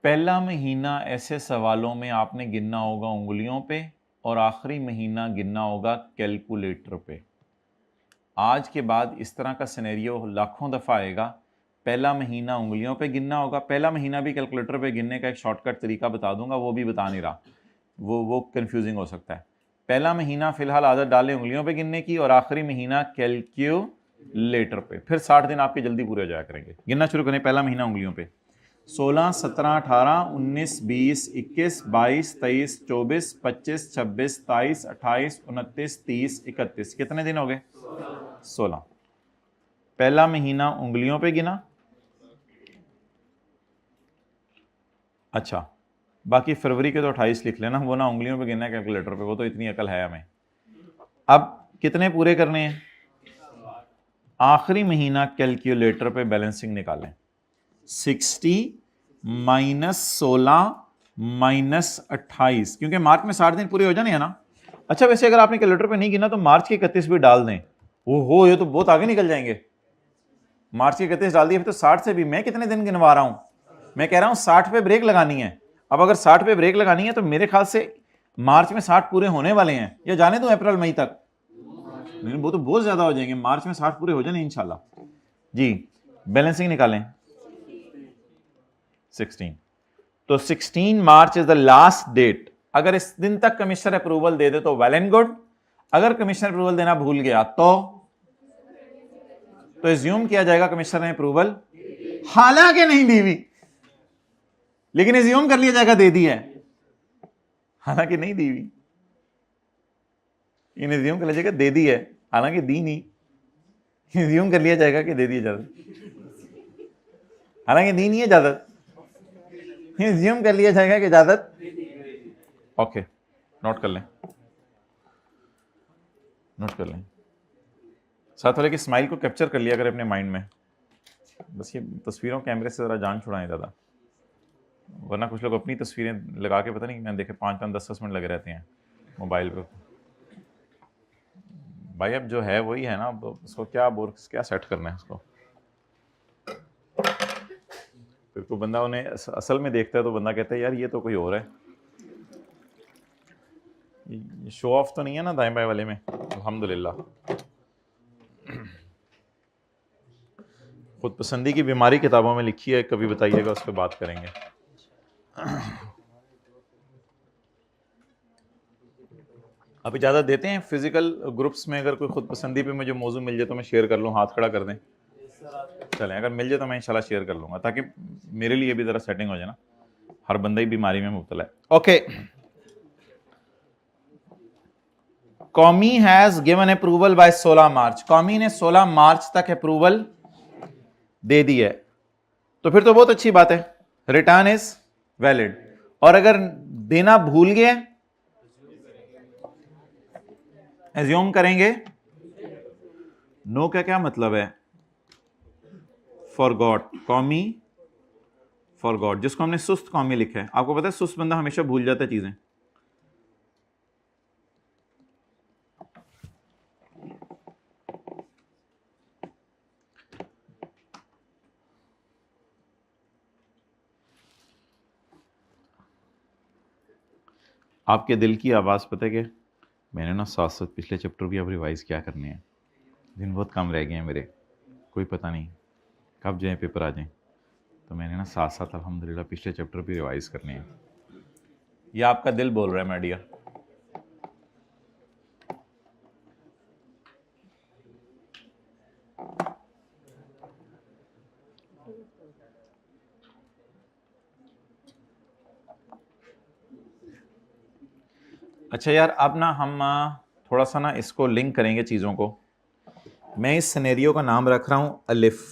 पहला महीना ऐसे सवालों में आपने गिनना होगा उंगलियों पे, और आखिरी महीना गिनना होगा कैलकुलेटर पे। आज के बाद इस तरह का सिनेरियो लाखों दफ़ा आएगा। पहला महीना उंगलियों पे गिनना होगा। पहला महीना भी कैलकुलेटर पे गिनने का एक शॉर्टकट तरीका बता दूंगा, वो भी बता नहीं रहा, वो कंफ्यूजिंग हो सकता है। पहला महीना फिलहाल आदत डालें उंगलियों पे गिनने की, और आखिरी महीना कैलकुलेटर पे। फिर 60 दिन आपके जल्दी पूरे हो जाया करेंगे। गिनना शुरू करें। पहला महीना उंगलियों पे 16, 17, 18, 19, 20, 21, 22, 23, 24, 25, 26, 27, 28, 29, 30, 31। कितने दिन हो गए? 16। पहला महीना उंगलियों पे गिना। अच्छा, बाकी फरवरी के तो 28 लिख लेना, वो ना उंगलियों पे गिनना है कैलकुलेटर पे, वो तो इतनी अकल है हमें। अब कितने पूरे करने हैं? आखिरी महीना कैलकुलेटर पे बैलेंसिंग निकालें। 60 माइनस 16 माइनस 28, क्योंकि मार्च में 60 दिन पूरे हो जाने हैं ना। अच्छा, वैसे अगर आपने कैलकुलेटर पे नहीं गिना तो मार्च के 31 भी डाल दें। ओहो, ये तो बहुत आगे निकल जाएंगे। मार्च के 31 डाल दिए, फिर तो 60 से भी मैं कितने दिन गिनवा रहा हूं? मैं कह रहा हूं 60 पे ब्रेक लगानी है। अब अगर 60 पे ब्रेक लगानी है तो मेरे ख्याल से मार्च में 60 पूरे होने वाले हैं, या जाने दो अप्रैल मई तक। लेकिन वो तो बहुत ज्यादा हो जाएंगे। मार्च में 60 पूरे हो जाने इंशाल्लाह जी। बैलेंसिंग निकालें। 16, तो 16 मार्च इज द लास्ट डेट। अगर इस दिन तक कमिश्नर अप्रूवल दे दे तो वेल एंड गुड। अगर कमिश्नर अप्रूवल देना भूल गया तो एज्यूम किया जाएगा कमिश्नर ने अप्रूवल हालांकि नहीं दी हुई, लेकिन एज्यूम कर लिया जाएगा दे दी है, हालांकि नहीं दी हुई। इन एज्यूम कर लिया जाएगा दे दी है, हालांकि दी नहीं। एज्यूम कर लिया जाएगा कि दे दी इजाजत, हालांकि दी नहीं है इजाजत। एज्यूम कर लिया जाएगा कि इजाजत। ओके, नोट कर लें, नोट कर लें। साथ वाले की स्माइल को कैप्चर कर लिया अगर अपने माइंड में। बस ये तस्वीरों कैमरे से ज़रा जान छुड़ाएं ज़्यादा, वरना कुछ लोग अपनी तस्वीरें लगा के पता नहीं मैंने देखे 5-5, 10-10 मिनट लगे रहते हैं मोबाइल पे। भाई अब जो है वही है ना, अब उसको क्या सेट करना है उसको। फिर तो बंदा उन्हें असल में देखता है तो बंदा कहता है यार ये तो कोई और है। ये शो ऑफ तो नहीं है ना दाएं बाएं वाले में? अल्हम्दुलिल्लाह। खुद पसंदी की बीमारी किताबों में लिखी है, कभी बताइएगा, उस पर बात करेंगे। आप इजाज़त देते हैं फिजिकल ग्रुप्स में अगर कोई खुद पसंदी पे मुझे मौजू मिल जाए तो मैं शेयर कर लूँ? हाथ खड़ा कर दें। चलें, अगर मिल जाए तो मैं इंशाल्लाह शेयर कर लूँगा, ताकि मेरे लिए भी ज़रा सेटिंग हो जाए ना। हर बंदा ही बीमारी में मुब्तला है। ओके, कौमी हैज गिवन अप्रूवल बाय 16 मार्च। कौमी ने 16 मार्च तक अप्रूवल दे दी है, तो फिर तो बहुत अच्छी बात है, रिटर्न इज वैलिड। और अगर देना भूल गए, एज्यूम करेंगे। नो का क्या मतलब है? फॉरगॉट। कौमी फॉरगॉट, जिसको हमने सुस्त कौमी लिखा है। आपको पता है सुस्त बंदा हमेशा भूल जाता है चीजें। आपके दिल की आवाज़ पता है कि मैंने ना साथ साथ पिछले चैप्टर भी अब रिवाइज क्या करने हैं। दिन बहुत कम रह गए हैं मेरे, कोई पता नहीं कब जो है पेपर आ जाएं, तो मैंने ना साथ साथ अल्हम्दुलिल्लाह पिछले चैप्टर भी रिवाइज करने हैं। ये आपका दिल बोल रहा है माय डियर। अच्छा यार, अब ना हम थोड़ा सा ना इसको लिंक करेंगे चीज़ों को। मैं इस सिनेरियो का नाम रख रहा हूँ अलिफ।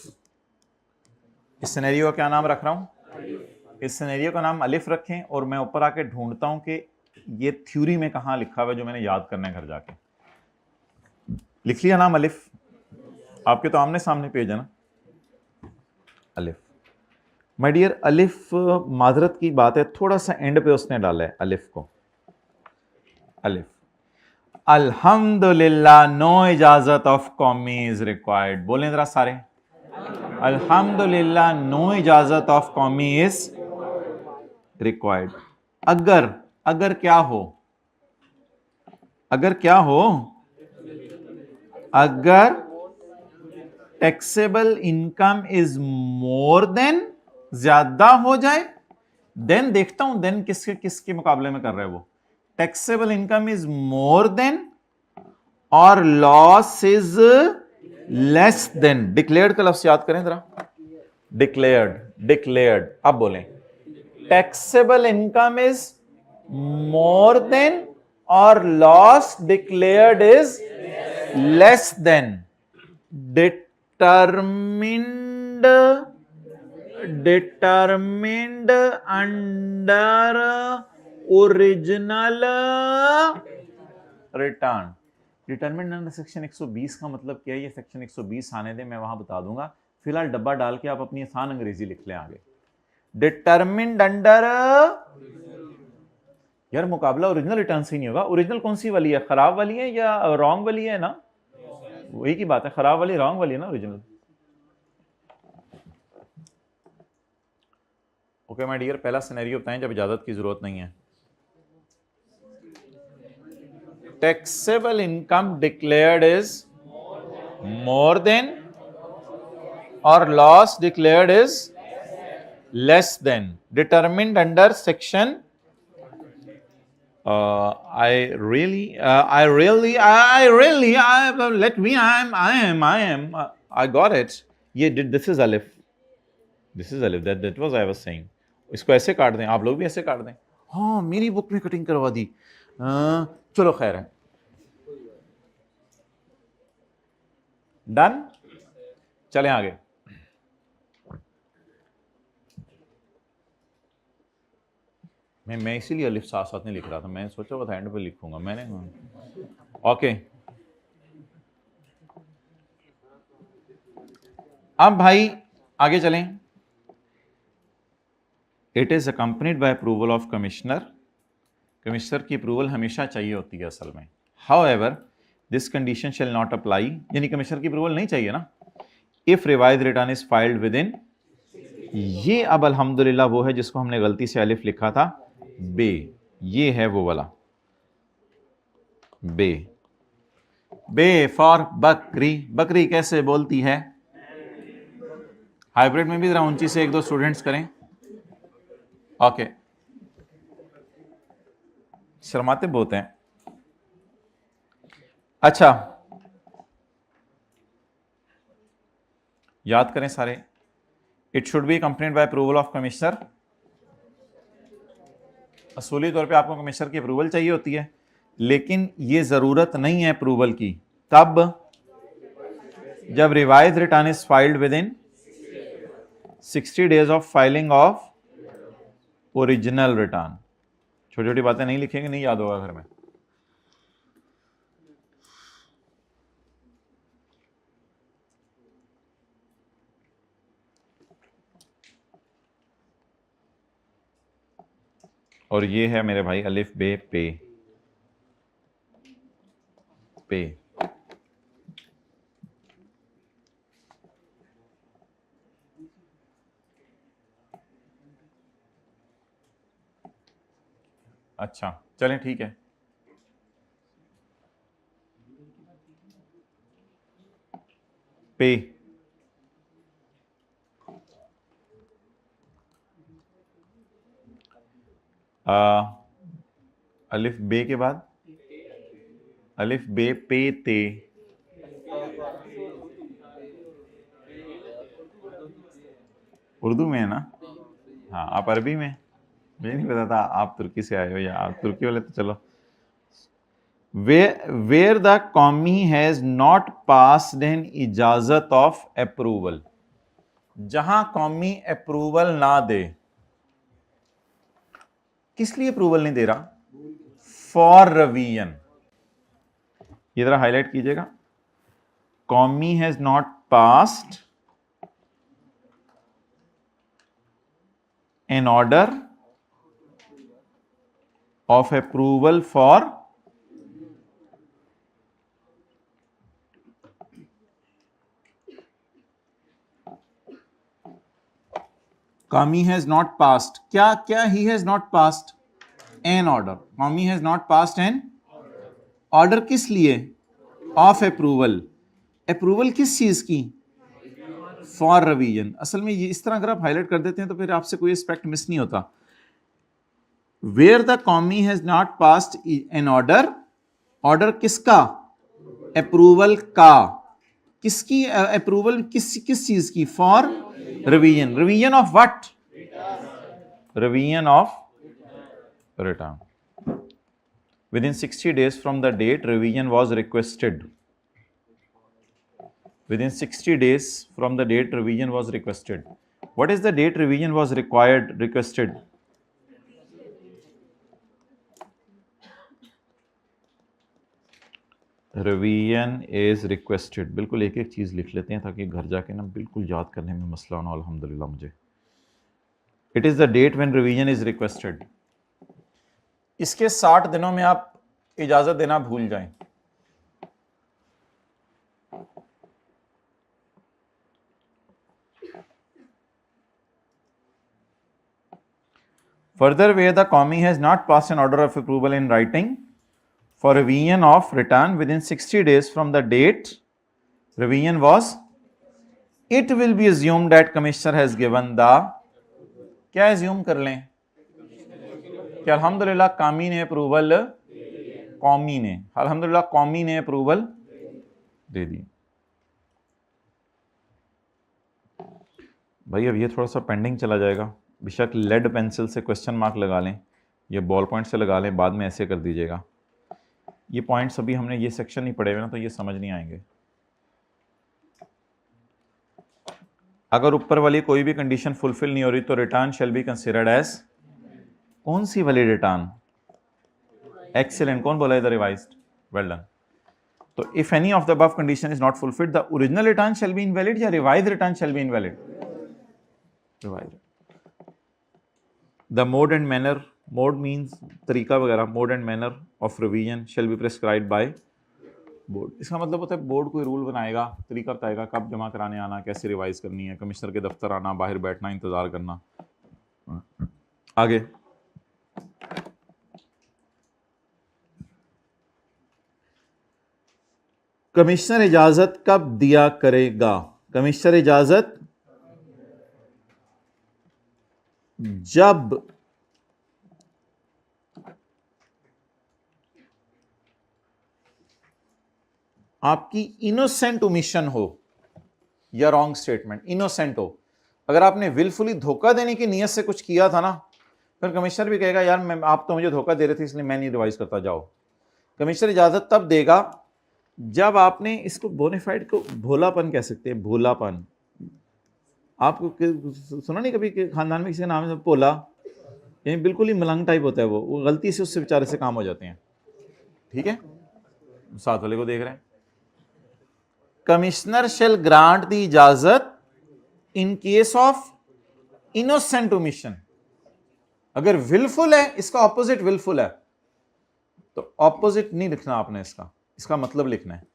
इस सिनेरियो का क्या नाम रख रहा हूँ? इस सिनेरियो का नाम अलिफ रखें, और मैं ऊपर आके ढूंढता हूँ कि ये थ्योरी में कहाँ लिखा हुआ है जो मैंने याद करना है घर जाके। लिख लिया नाम अलिफ? आपके तो आमने सामने पेज है ना। अलिफ माय डियर, अलिफ माजरत की बात है, थोड़ा सा एंड पे उसने डाला है अलिफ को। अलिफ अल्हम्दुलिल्लाह नो इजाजत ऑफ कॉमी इज रिक्वायर्ड। बोलें जरा सारे, अल्हम्दुलिल्लाह नो इजाजत ऑफ कॉमी इज रिक्वायर्ड। अगर अगर क्या हो, अगर क्या हो, अगर taxable income is more then, ज्यादा हो जाए, देन देखता हूं देन किसके किसके मुकाबले में कर रहा है वो। Taxable income is more than और loss is less than. Declared का लफ्ज याद करें जरा। Declared, declared. अब बोलें, taxable income is more than और loss declared is less than. Determined, determined under original return. Determined under section 120 का मतलब क्या है, ये सेक्शन 120 आने दें, मैं वहां बता दूंगा। फिलहाल डब्बा डाल के आप अपनी आसान अंग्रेजी लिख लें आगे। डिटरमिन्ड अंडर, यार मुकाबला ओरिजिनल रिटर्न से ही नहीं होगा। ओरिजिनल कौन सी वाली है, खराब वाली है या रॉन्ग वाली है ना? वही की बात है, खराब वाली रॉन्ग वाली है ना ओरिजिनल। ओके माय डियर, पहला सिनेरियो बताएं जब इजाजत की जरूरत नहीं है। Taxable income declared is more than और loss declared is less than. Determined under section I really, let me, I got it. ये this is alif, this is alif, that was I was saying. इसको ऐसे काट दें, आप लोग भी ऐसे काट दें। हाँ, मेरी बुक में कटिंग करवा दी। चलो खैर है, डन। चलें आगे। मैं इसीलिए अलिफ साथ साथ नहीं लिख रहा था, मैंने सोचा वो एंड पे लिखूंगा मैंने। ओके, अब भाई आगे चलें। It is accompanied bye approval of commissioner. Commissioner की अप्रूवल हमेशा चाहिए होती है असल में। However this condition shall not apply, यानी कमिश्नर की अप्रूवल नहीं चाहिए ना। If revise return is filed with in, ये अब अल्हम्दुलिल्लाह वो है जिसको हमने गलती से अलिफ लिखा था, बे। ये है वो वाला बे। बे फॉर बकरी। बकरी कैसे बोलती है? हाइब्रिड में भी जरा ऊंची से एक दो स्टूडेंट्स करें। ओके, शर्माते बहुत हैं। अच्छा, याद करें सारे। It should be accompanied by approval of commissioner. असूली तौर पे आपको कमिश्नर की अप्रूवल चाहिए होती है, लेकिन ये जरूरत नहीं है अप्रूवल की। तब जब revise return is filed with in 60 days of filing of original return. छोटी छोटी बातें नहीं लिखेंगे, नहीं याद होगा घर में। और ये है मेरे भाई अलिफ बे पे। पे अच्छा, चलें ठीक है। पे, अलिफ बे के बाद अलिफ बे पे ते, उर्दू में है ना? हाँ, आप अरबी में, मुझे नहीं पता था आप तुर्की से आए हो, या आप तुर्की वाले तो चलो। Where the commie has not passed N इजाजत ऑफ अप्रूवल, जहां कौमी अप्रूवल ना दे। किस लिए अप्रूवल नहीं दे रहा? For revision. ये जरा हाईलाइट कीजिएगा, कौमी has not passed an order of approval for कौमी हैज नॉट पास्ड, क्या क्या he has not passed an order, कौमी has not passed an order, किस लिए? ऑफ अप्रूवल, अप्रूवल किस चीज की? For revision. असल में ये इस तरह अगर आप हाईलाइट कर देते हैं तो फिर आपसे कोई एस्पेक्ट मिस नहीं होता। Where the commie has not passed an order, order किसका? अप्रूवल का। किसकी अप्रूवल? किस चीज की? For revision. Revision of what? Revision of return. Within 60 days from the date revision was requested. Within 60 days from the date revision was requested. What is the date revision was requested? Revision is requested. बिल्कुल एक एक चीज़ लिख लेते हैं ताकि घर जाके ना बिल्कुल याद करने में मसला होना, अल्हम्दुलिल्लाह मुझे। It is the date when revision is requested. इसके 60 दिनों में आप इजाजत देना भूल जाएं। Further, where the Qawmi has not passed an order of approval in writing for revision of return within 60 days from the date revision was, it will be assumed that commissioner has given the, क्या assume कर लें कि अल्हम्दुलिल्लाह कामी ने अप्रूवल, कौमी ने, अल्हम्दुलिल्लाह कौमी ने अप्रूवल दे दी। भाई अब ये थोड़ा सा पेंडिंग चला जाएगा, बेशक लेड पेंसिल से क्वेश्चन मार्क लगा लें या बॉल पॉइंट से लगा लें, बाद में ऐसे कर दीजिएगा। ये पॉइंट्स अभी हमने ये सेक्शन नहीं पढ़े हुए ना, तो ये समझ नहीं आएंगे। अगर ऊपर वाली कोई भी कंडीशन फुलफिल नहीं हो रही तो return shall be considered as, कौन सी वाली रिटर्न? एक्सीलेंट। कौन बोला इधर? रिवाइज्ड। Well done. तो if any of the above condition is not fulfilled the original return shall be invalid या revise return shall be invalid? Revise. The mode and manner, mode means तरीका वगैरह, mode and manner of revision shall be prescribed by board. इसका मतलब होता है बोर्ड कोई रूल बनाएगा, तरीका बताएगा कब जमा कराने आना, कैसे रिवाइज करनी है, कमिश्नर के दफ्तर आना, बाहर बैठना, इंतजार करना। आगे कमिश्नर इजाजत कब दिया करेगा? कमिश्नर इजाजत जब आपकी इनोसेंट ओमिशन हो या रॉन्ग स्टेटमेंट। इनोसेंट हो, अगर आपने विलफुली धोखा देने की नीयत से कुछ किया था ना, फिर कमिश्नर भी कहेगा यार मैं, आप तो मुझे धोखा दे रहे थे इसलिए मैं नहीं रिवाइज करता, जाओ। कमिश्नर इजाजत तब देगा जब आपने इसको बोनेफाइड को भोलापन कह सकते हैं, भोलापन। आपको सुना नहीं कभी कि खानदान में किसी का नाम है भोला, यानी बिल्कुल ही मलंग टाइप होता है वो गलती से उससे बेचारे से काम हो जाते हैं। ठीक है, साथ वाले को देख रहे हैं। कमिश्नर शेल ग्रांट दी इजाजत in case of innocent omission. अगर विलफुल है, इसका ऑपोजिट विलफुल है, तो ऑपोजिट नहीं लिखना आपने, इसका मतलब लिखना है।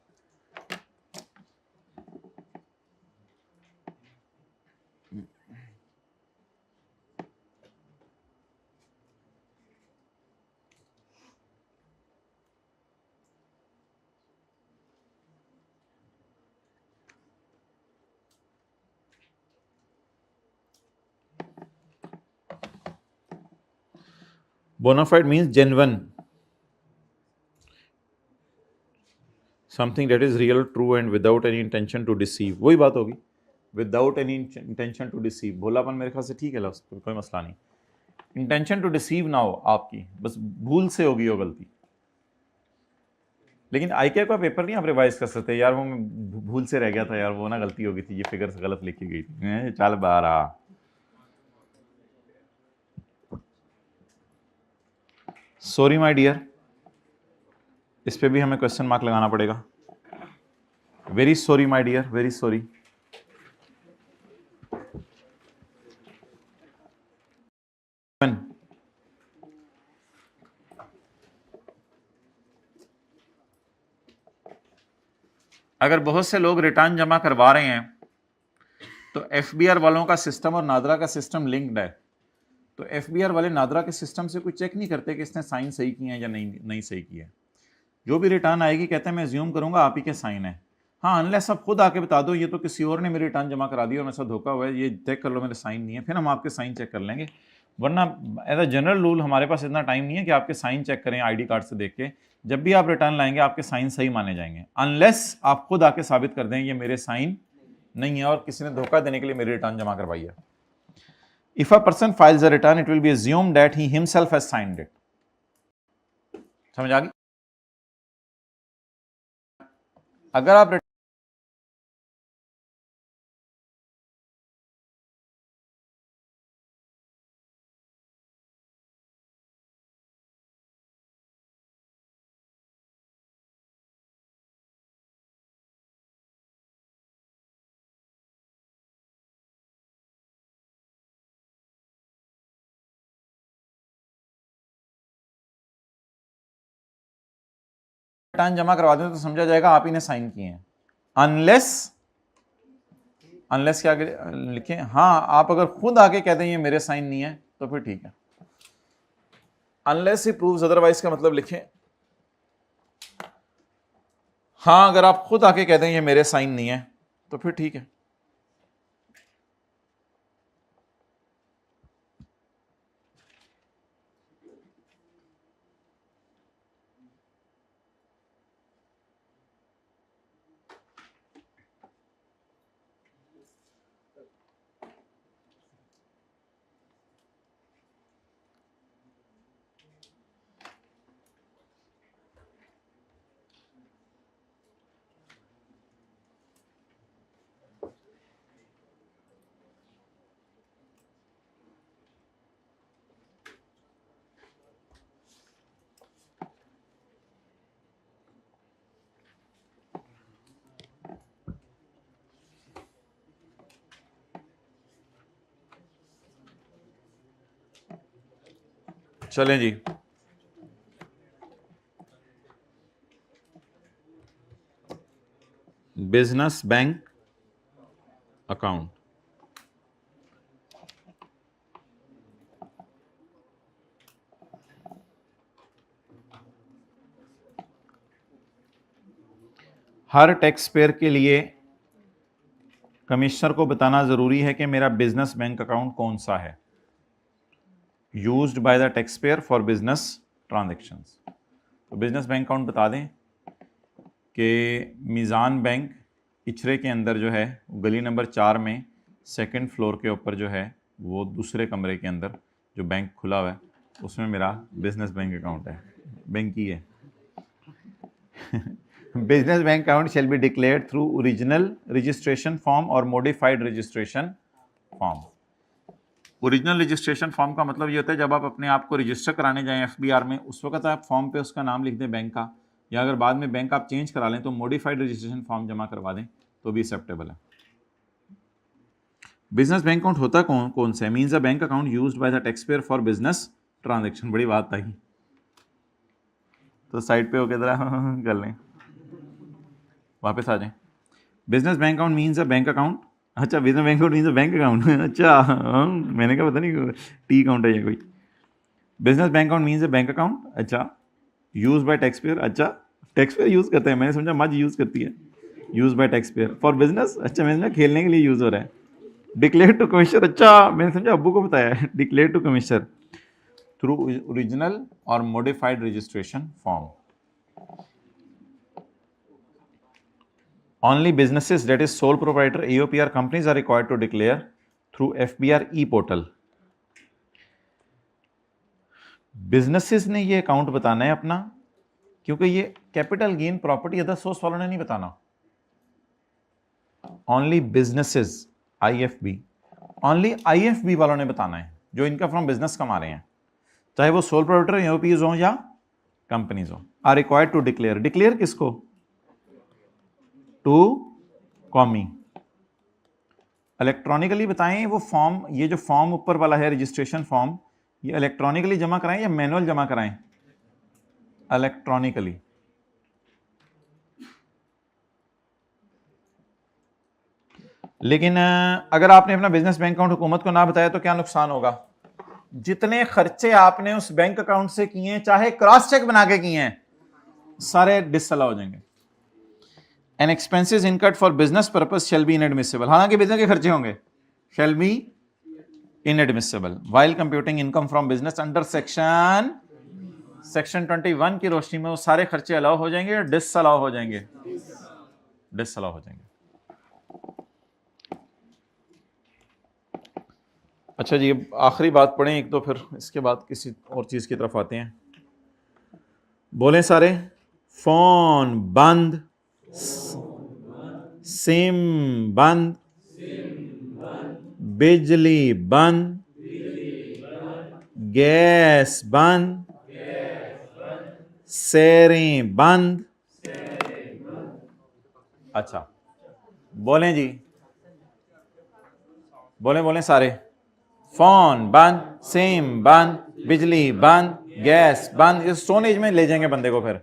Bona fide means genuine, something that is real, true and without any intention to deceive, वही बात होगी, without any intention to deceive. भोलापन मेरे ख्याल से ठीक है, कोई मसला नहीं। इंटेंशन टू डिसीव ना हो आपकी, बस भूल से होगी वो गलती। लेकिन आईके का पेपर नहीं आप रिवाइज कर सकते यार, वो भूल से रह गया था यार, वो ना गलती हो गई थी, ये फिगर गलत लिखी गई थी, चल 12। सॉरी माय डियर, इस पे भी हमें क्वेश्चन मार्क लगाना पड़ेगा। Very sorry my dear, very sorry. अगर बहुत से लोग रिटर्न जमा करवा रहे हैं तो एफबीआर वालों का सिस्टम और नादरा का सिस्टम लिंक्ड है, तो एफबीआर वाले नादरा के सिस्टम से कुछ चेक नहीं करते कि इसने साइन सही किए हैं या नहीं सही किए। जो भी रिटर्न आएगी कहते हैं मैं ज्यूम करूंगा आप ही के साइन है। हाँ, अनलेस आप खुद आके बता दो ये तो किसी और ने मेरी रिटर्न जमा करा दी और मेरे साथ धोखा हुआ है, ये चेक कर लो मेरे साइन नहीं है, फिर हम आपके साइन चेक कर लेंगे। वरना एज अ जनरल रूल हमारे पास इतना टाइम नहीं है कि आपके साइन चेक करें आईडी कार्ड से देख के। जब भी आप रिटर्न लाएंगे आपके साइन सही माने जाएंगे, अनलेस आप खुद आके साबित कर दें ये मेरे साइन नहीं है और किसी ने धोखा देने के लिए मेरी रिटर्न जमा करवाई है। If a person files a return it will B assumed that he himself has signed it. समझ आ गई? अगर आप रिटर्न जमा करवा दें तो समझा जाएगा आप ही ने साइन किए हैं, अनलेस क्या लिखें, हाँ आप अगर खुद आके कहते हैं ये मेरे साइन नहीं है तो फिर ठीक है, अनलेस ही प्रूव्स अदरवाइज का मतलब लिखें। हाँ अगर आप खुद आके कहते हैं ये मेरे साइन नहीं है तो फिर ठीक है। चलें जी, बिजनेस बैंक अकाउंट, हर टैक्स पेयर के लिए कमिश्नर को बताना जरूरी है कि मेरा बिजनेस बैंक अकाउंट कौन सा है, used by the tax payer for business transactions. तो बिजनेस बैंक अकाउंट बता दें कि मीज़ान बैंक इचरे के अंदर जो है गली नंबर 4 में सेकंड फ्लोर के ऊपर जो है वो दूसरे कमरे के अंदर जो बैंक खुला हुआ है उसमें मेरा बिजनेस बैंक अकाउंट है, बैंक ही है। Business bank account shall be declared through original registration form और modified registration form. Original registration form का मतलब ये होता है जब आप अपने आप को रजिस्टर कराने जाएं एफबीआर में उस वक्त आप फॉर्म पे उसका नाम लिख दें बैंक का, या अगर बाद में बैंक आप चेंज करा लें तो मॉडिफाइड रजिस्ट्रेशन फॉर्म जमा करवा दें तो भी एक्सेप्टेबल है। बिजनेस बैंक अकाउंट होता कौन सा है? Means a bank account used by the tax payer for business transaction. बड़ी बात आई तो साइड पे होकर जरा कर लें, वापस आ जाएं। Business bank account means a bank account, अच्छा business bank account means a bank account, अच्छा मैंने कहा पता नहीं टी अकाउंट है या कोई। Business bank account means a bank account, अच्छा यूज बाय टैक्स पेयर, अच्छा टैक्स पेयर यूज़ करते हैं, मैंने समझा मज यूज़ करती है, use by tax payer for business, अच्छा मैंने समझा खेलने के लिए यूज़ हो रहा है। डिक्लेयर टू कमिश्नर, अच्छा मैंने समझा अब्बू को बताया है, declare to commissioner. Through original और modified registration form. Only businesses, that is sole proprietor, AOP or companies are required to declare through FBR e-portal. Businesses ने ये अकाउंट बताना है अपना, क्योंकि ये capital gain property other source वालों ने नहीं बताना। Only businesses IFB, only IFB वालों ने बताना है जो इनकम फ्रॉम बिजनेस कमा रहे हैं, चाहे वो सोल प्रोप्राइटर AOPs हो या कंपनीज हो, are required to declare. Declare किसको? To commie. इलेक्ट्रॉनिकली बताएं वो फॉर्म, ये जो फॉर्म ऊपर वाला है रजिस्ट्रेशन फॉर्म, ये इलेक्ट्रॉनिकली जमा कराएं या मैनुअल जमा कराएं? इलेक्ट्रॉनिकली। लेकिन अगर आपने अपना बिजनेस बैंक अकाउंट हुकूमत को ना बताया तो क्या नुकसान होगा? जितने खर्चे आपने उस बैंक अकाउंट से किए हैं, चाहे क्रॉस चेक बना के किए हैं, सारे डिसअलाउ हो जाएंगे। And expenses incurred for business purpose shall be inadmissible, हालांकि बिजनेस के खर्चे होंगे, shall be inadmissible while computing income from business under section 21 की रोशनी में वो सारे खर्चे अलाउ हो जाएंगे या डिसअलाउ हो जाएंगे? डिसअलाउ हो जाएंगे। अच्छा जी, आखिरी बात पढ़ें एक, तो फिर इसके बाद किसी और चीज की तरफ आते हैं। बोलें सारे। फोन बंद, सिम बंद, बिजली बंद, गैस बंद, सैरें बंद। अच्छा बोलें जी, बोलें सारे। फोन बंद, सिम बंद, बिजली बंद, गैस बंद। ये स्टोन एज में ले जाएंगे बंदे को फिर।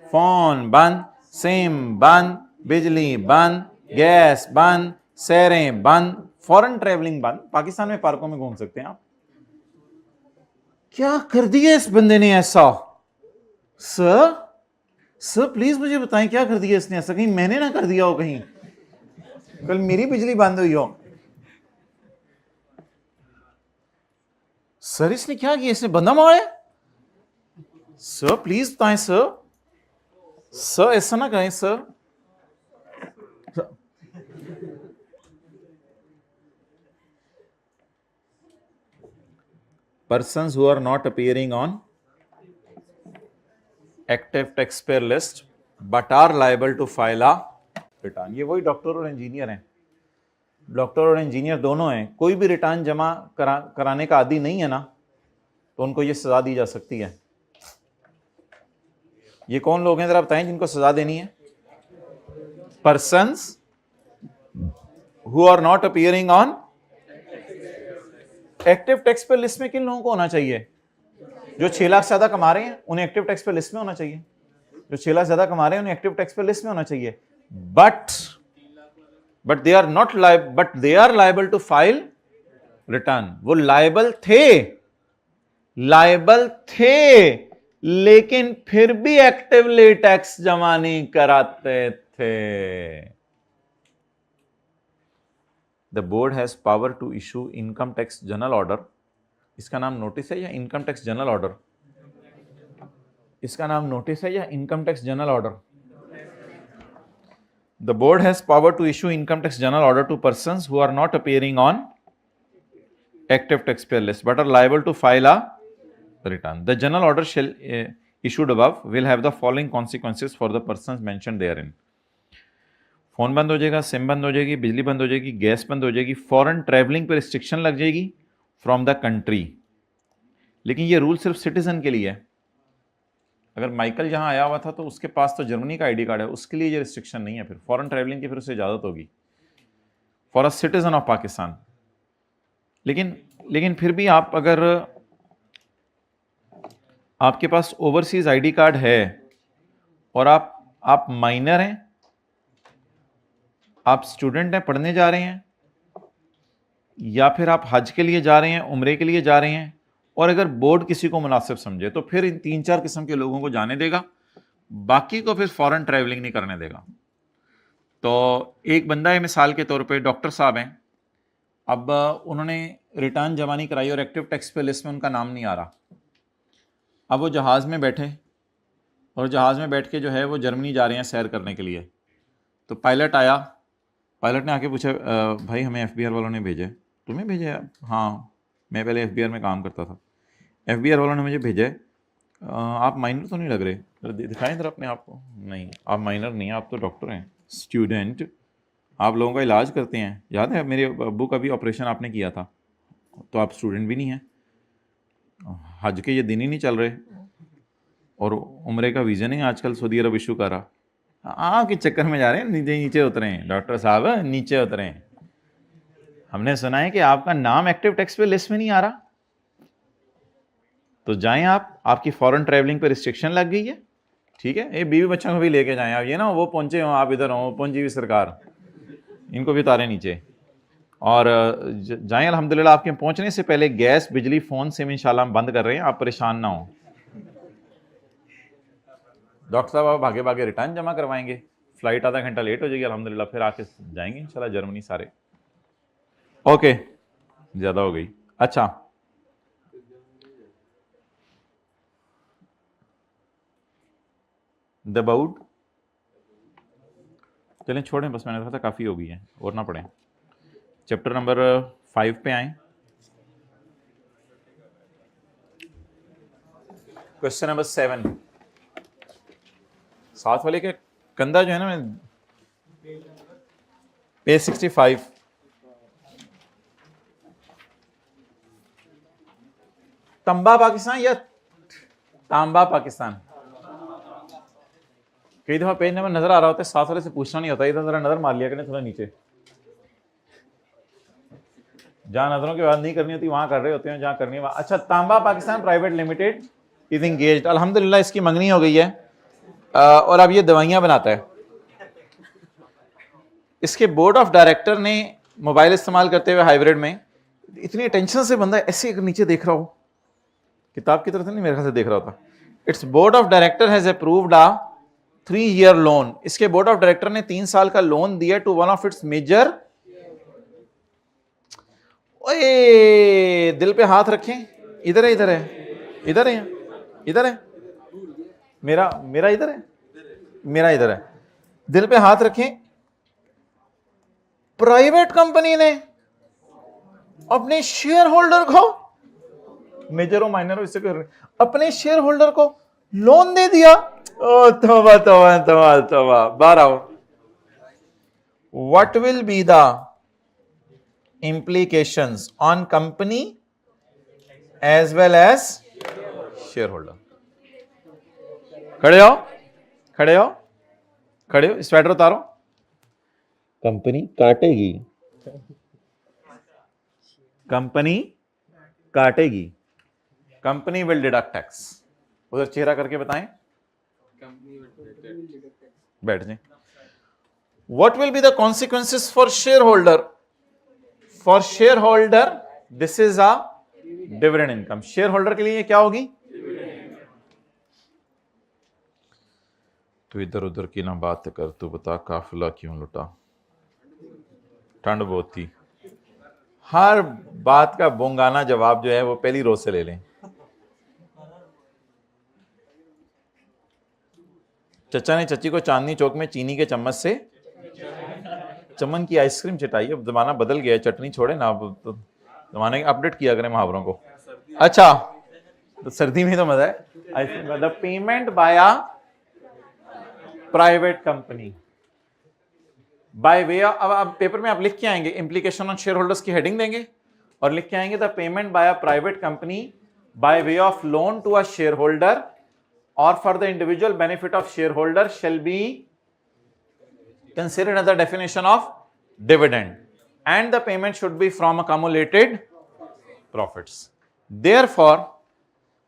फोन बंद, सिम बंद, बिजली बंद, गैस बंद, सैरें बंद, फॉरेन ट्रेवलिंग बंद। पाकिस्तान में पार्कों में घूम सकते हैं आप। क्या कर दिया इस बंदे ने ऐसा? सर प्लीज मुझे बताएं क्या कर दिया इसने ऐसा? कहीं मैंने ना कर दिया हो, कहीं कल मेरी बिजली बंद हुई हो। सर इसने क्या किया? इसने बंदा मारा? सर प्लीज बताएं सर ऐसा ना करें sir. Persons who are not appearing on active taxpayer list but are liable to file a return। ये वही डॉक्टर और इंजीनियर हैं, डॉक्टर और इंजीनियर दोनों हैं। कोई भी रिटर्न जमा कराने का आदी नहीं है ना, तो उनको ये सजा दी जा सकती है। ये कौन लोग हैं जरा बताएं जिनको सजा देनी है? Persons who are not appearing on active tax पे लिस्ट में किन लोगों को होना चाहिए? जो 6 लाख से ज्यादा कमा रहे हैं उन्हें एक्टिव टैक्स पे लिस्ट में होना चाहिए। जो 6 लाख से ज्यादा कमा रहे हैं उन्हें एक्टिव टैक्स पे लिस्ट में होना चाहिए। But they are liable to file return. वो लायबल थे लेकिन फिर भी एक्टिवली टैक्स जमा नहीं कराते थे। The board has power to issue income tax general order। इसका नाम नोटिस है या इनकम टैक्स जनरल ऑर्डर? इसका नाम नोटिस है या income tax general order? The board has power to issue income tax general order to persons who are not appearing on active taxpayer list but are liable to file a return। The general order shall issued above will have the following consequences for the persons mentioned therein। Phone बंद हो जाएगा, सिम बंद हो जाएगी, बिजली बंद हो जाएगी, गैस बंद हो जाएगी, फॉरेन ट्रैवलिंग पर रिस्ट्रिक्शन लग जाएगी फ्रॉम द कंट्री। लेकिन ये रूल सिर्फ सिटीजन के लिए है। अगर माइकल जहां आया हुआ था तो उसके पास तो जर्मनी का आईडी कार्ड है, उसके लिए ये रिस्ट्रिक्शन नहीं है। फिर फॉरेन ट्रैवलिंग की फिर उसे इजाजत होगी for a citizen of Pakistan. लेकिन फिर भी आप अगर आपके पास ओवरसीज आईडी कार्ड है और आप माइनर हैं, आप स्टूडेंट हैं, पढ़ने जा रहे हैं, या फिर आप हज के लिए जा रहे हैं, उम्रे के लिए जा रहे हैं, और अगर बोर्ड किसी को मुनासिब समझे तो फिर इन 3-4 किस्म के लोगों को जाने देगा, बाकी को फिर फॉरेन ट्रैवलिंग नहीं करने देगा। तो एक बंदा है, मिसाल के तौर पे डॉक्टर साहब हैं, अब उन्होंने रिटर्न जमा नहीं कराई और एक्टिव टैक्स पे लिस्ट में उनका नाम नहीं आ रहा, अब वो जहाज़ में बैठे और जहाज़ में बैठ के जो है वो जर्मनी जा रहे हैं सैर करने के लिए। तो पायलट आया, पायलट ने आके पूछा भाई हमें एफबीआर वालों ने भेजा है। तुम्हें भेजा है? हाँ, मैं पहले एफबीआर में काम करता था, एफबीआर वालों ने मुझे भेजा है। आप माइनर तो नहीं लग रहे, दिखाएं इधर अपने आप को। नहीं, आप माइनर नहीं हैं, आप तो डॉक्टर हैं, स्टूडेंट। आप लोगों का इलाज करते हैं, याद है मेरे अब्बू का भी ऑपरेशन आपने किया था। तो आप स्टूडेंट भी नहीं हैं, हज के ये दिन ही नहीं चल रहे और उम्रे का वीज़ा नहीं आजकल सऊदी अरब इशू कर रहा। आपके चक्कर में जा रहे हैं, नीचे नीचे उतरे हैं डॉक्टर साहब, नीचे उतरे हैं। हमने सुना है कि आपका नाम एक्टिव टेक्स्ट पे लिस्ट में नहीं आ रहा, तो जाएं आप, आपकी फॉरेन ट्रैवलिंग पे रिस्ट्रिक्शन लग गई है, ठीक है। ये बीवी बच्चों को भी लेके जाएं आप, ये ना वो पहुंचे हो आप इधर हो, पहुंची हुई सरकार, इनको भी उतारें नीचे और जाएं। अल्हम्दुलिल्लाह आपके पहुंचने से पहले गैस बिजली फ़ोन सिम इंशाल्लाह हम बंद कर रहे हैं, आप परेशान ना हो। डॉक्टर साहब आप भागे भागे रिटर्न जमा करवाएंगे, फ्लाइट आधा घंटा लेट हो जाएगी अल्हम्दुलिल्लाह, फिर आके जाएंगे इंशाल्लाह जर्मनी सारे। ओके, ज़्यादा हो गई। अच्छा, दबाउड चलें छोड़ें, बस मैंने कहा था काफ़ी हो गई है और ना पढ़ें। चैप्टर नंबर 5 पे आए, क्वेश्चन नंबर 7। साथ वाले के कंधा जो है ना, पेज 65। तंबा पाकिस्तान या तांबा पाकिस्तान? कई दफा पेज नंबर नजर आ रहा होता है, साथ वाले से पूछना नहीं होता, इधर जरा नजर मार लिया करें थोड़ा नीचे, जहां नजरों की बात नहीं करनी होती वहां कर रहे होते हैं, जहां करनी है वहां। अच्छा, तांबा Pakistan private limited is engaged, अल्हम्दुलिल्लाह इसकी मंगनी हो गई है और अब ये दवाइयां बनाता है। इसके बोर्ड ऑफ डायरेक्टर ने मोबाइल इस्तेमाल करते हुए हाइब्रिड में, इतनी टेंशन से बंदा ऐसे नीचे देख रहा हो, किताब की तरफ से नहीं मेरे ख्याल से देख रहा होता। Its board of director has approved a 3-year loan, इसके बोर्ड ऑफ डायरेक्टर ने 3 साल का लोन दिया to one of its major. ओए दिल पे हाथ रखें, इधर है, इधर है, इधर है, इधर है, मेरा मेरा इधर है, मेरा इधर है, दिल पे हाथ रखें। प्राइवेट कंपनी ने अपने शेयर होल्डर को, मेजर और माइनर इससे अपने शेयर होल्डर को लोन दे दिया। ओ तौबा तौबा तौबा तौबा, बाहर आओ। What will be the implications on company as well as shareholder? खड़े हो, खड़े हो, खड़े हो, स्वेटर उतारो। कंपनी काटेगी, कंपनी काटेगी, कंपनी विल डिडक्ट टैक्स। उधर चेहरा करके बताएं, बैठ जाए। What will be the consequences for shareholder? For shareholder this is a dividend income. Shareholder के लिए क्या होगी? तो इधर उधर की ना बात कर, तू बता काफिला क्यों लुटा? ठंड बहुत थी, हर बात का बोंगाना जवाब जो है वो पहली रोज से ले लें। चचा ने चची को चांदनी चौक में चीनी के चम्मच से चमन की आइसक्रीम चटाई। अब जमाना बदल गया है, चटनी छोड़े ना, अब तो जमाने अपडेट किया करें मुहावरों को। अच्छा, तो सर्दी में तो मजा है। The payment by a private company by way, अब पेपर में आप लिख के आएंगे इम्प्लीकेशन ऑन शेयर होल्डर्स की हेडिंग देंगे और लिख के आएंगे the payment by a private company by way of loan to a shareholder और for the individual benefit of shareholder shall be considered as the definition of dividend and the payment should be from accumulated profits. Therefore,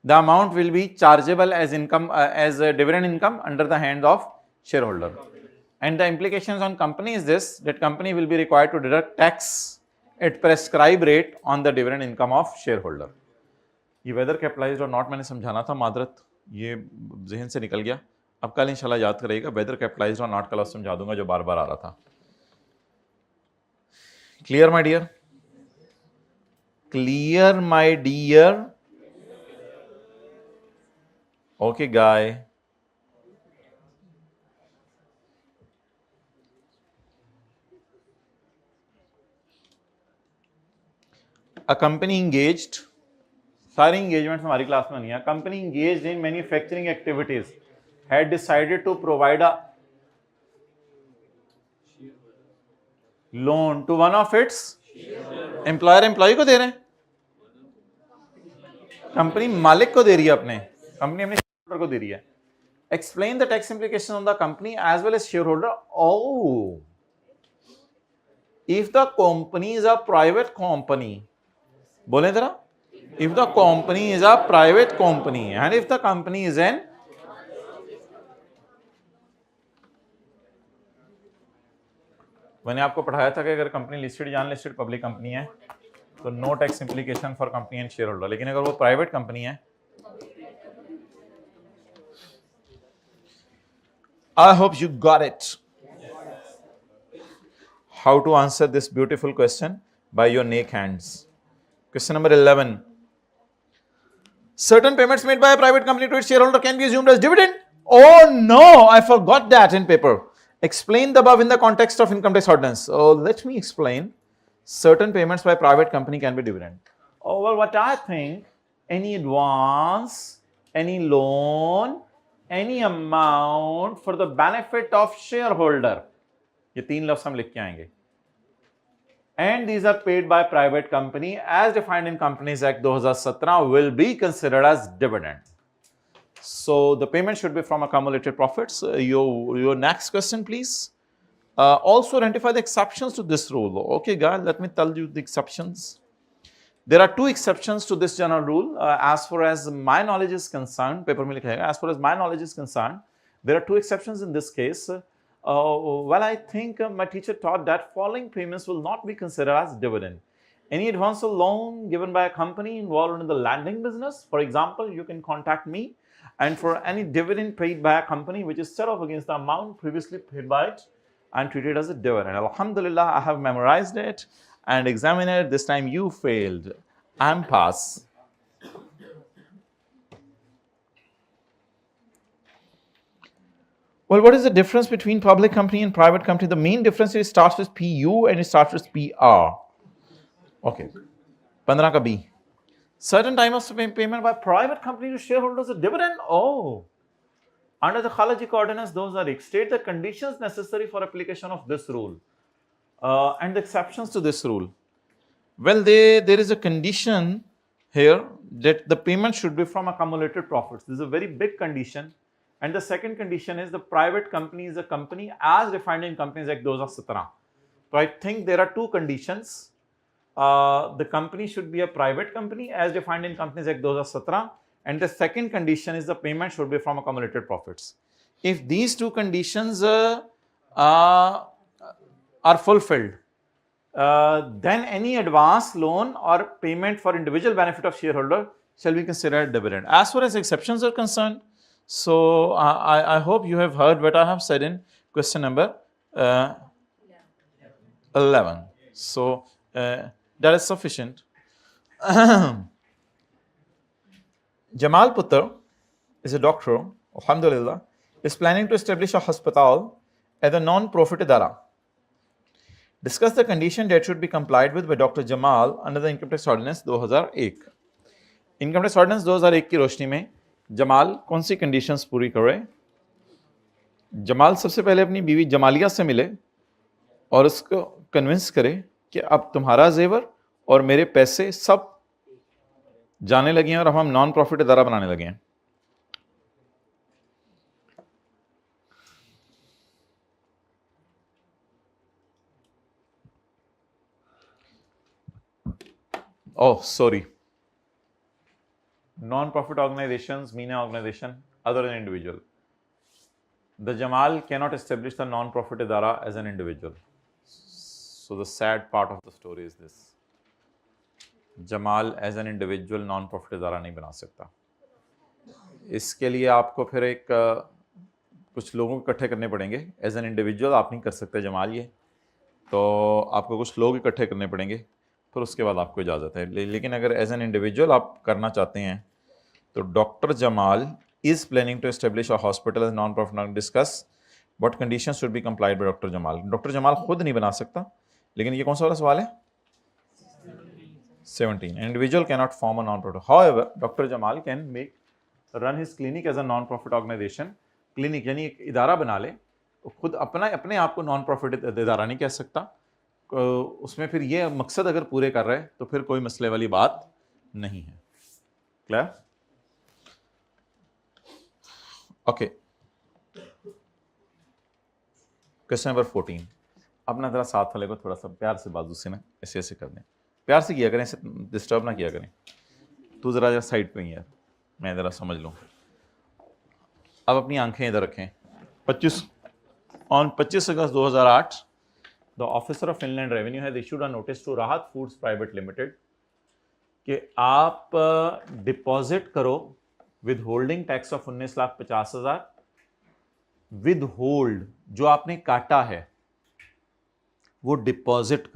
the amount will be chargeable as income as a dividend income under the hands of shareholder. And the implications on company is this, that company will be required to deduct tax at prescribed rate on the dividend income of shareholder. ये वेदर कैपिटलाइज्ड और नॉट मैंने समझाना था, मादरत ये जहन से निकल गया। अब कल इंशाल्लाह याद करेगा, वेदर कैपिटलाइज्ड और नॉट का लफ्ज़ समझा दूंगा जो बार बार आ रहा था। Clear my dear? Clear my dear? Okay, guy. A company engaged, सारी engagements हमारी क्लास में नहीं है. Company engaged in manufacturing activities had decided to provide a loan to one of its employer. Employee को दे रहे हैं, कंपनी मालिक को दे रही है, अपने कंपनी अपने शेयरहोल्डर को दे रही है. Explain the tax implication on the company as well as shareholder. Oh, if the company is a private company, बोले जरा, if the company is a private company and if the company is an मैंने आपको पढ़ाया था कि अगर कंपनी लिस्टेड या अनलिस्टेड पब्लिक कंपनी है तो no tax implication for company and shareholder, लेकिन अगर वो प्राइवेट कंपनी है, I hope you got it. How to answer this beautiful question by your naked hands. Question number 11. Certain payments made by a private company to its shareholder can be assumed as dividend. Oh no, I forgot that in paper. Explain the above in the context of income tax ordinance. Oh, let me explain. Certain payments by private company can be dividend. Oh, well, what I think, any advance, any loan, any amount for the benefit of shareholder, ये तीन लफ्ज़ हम लिख के आएंगे. And these are paid by private company as defined in Companies Act 2017 will be considered as dividend. So the payment should be from accumulated profits. Your next question, please. Also identify the exceptions to this rule. Okay, guys, let me tell you the exceptions. There are two exceptions to this general rule. As far as my knowledge is concerned, paper mein likhega, as far as my knowledge is concerned, there are two exceptions in this case. Well, I think my teacher taught that following payments will not be considered as dividend. Any advance or loan given by a company involved in the lending business, for example, you can contact me, and for any dividend paid by a company which is set off against the amount previously paid by it and treated as a dividend. Alhamdulillah, I have memorized it and examined it. This time you failed. I'm pass. Well, what is the difference between public company and private company? The main difference is it starts with PU and it starts with PR. Okay. 15 ka B. Certain time of payment by private company to shareholders a dividend. Oh. Under the Khalaji Ordinance, those are state the conditions necessary for application of this rule and the exceptions to this rule. Well, there is a condition here that the payment should be from accumulated profits. This is a very big condition. And the second condition is the private company is a company as defined in Companies Act 2017. So I think there are two conditions. The company should be a private company as defined in Companies Act 2017. And the second condition is the payment should be from accumulated profits. If these two conditions are fulfilled, then any advance, loan or payment for individual benefit of shareholder shall be considered dividend. As far as exceptions are concerned, so I hope you have heard what I have said in question number 11. So that is sufficient. Jamal Putter is a doctor, alhamdulillah, is planning to establish a hospital as a non-profit idara. Discuss the condition that should be complied with by Dr. Jamal under the Income Tax Ordinance 2001. Income Tax Ordinance 2001 की रोशनी में जमाल कौन सी कंडीशंस पूरी करे? जमाल सबसे पहले अपनी बीवी जमालिया से मिले और उसको कन्विंस करे कि अब तुम्हारा जेवर और मेरे पैसे सब जाने लगे हैं और अब हम नॉन प्रॉफिट इदारा बनाने लगे हैं. Oh, sorry. Non-profit organizations mean an organization other than individual. The Jamal cannot establish the non-profit idara as an individual. So the sad part of the story is this. Jamal as an individual non profit इदारा नहीं बना सकता. इसके लिए आपको फिर एक कुछ लोगों को इकट्ठे करने पड़ेंगे. एज एन इंडिविजुअल आप नहीं कर सकते जमाल ये, तो आपको कुछ लोग इकट्ठे करने पड़ेंगे, फिर उसके बाद आपको इजाज़त है. लेकिन अगर एज एन इंडिविजुअल आप करना चाहते हैं तो doctor Jamal is planning to establish a hospital as non-profit organization. Discuss what conditions should be complied by Dr. Jamal. Dr. Jamal खुद नहीं बना सकता, लेकिन ये कौन सा वाला सवाल है? 17. An individual cannot form a non-profit. However, Dr. Jamal can run his clinic as a non-profit organization. Clinic यानी एक इदारा बना ले, खुद अपने आप को नॉन प्रॉफिट इदारा नहीं कह सकता, उसमें फिर ये मकसद अगर पूरे कर रहे हैं तो फिर कोई मसले वाली बात नहीं है। क्लियर? Okay, question number 14। अपना जरा साथ वाले को थोड़ा सा प्यार से बाजू से ना ऐसे ऐसे कर दें, प्यार से किया करें, ऐसे डिस्टर्ब ना किया करें। तू जरा साइड पे ही यार, मैं जरा समझ लूँ। अब अपनी आंखें इधर रखें। 25 August 2008 the officer of inland revenue has issued a notice to Rahat foods private limited कि आप डिपॉजिट करो withholding tax of 19,50,000, withhold जो आपने काटा है वो डिपॉजिट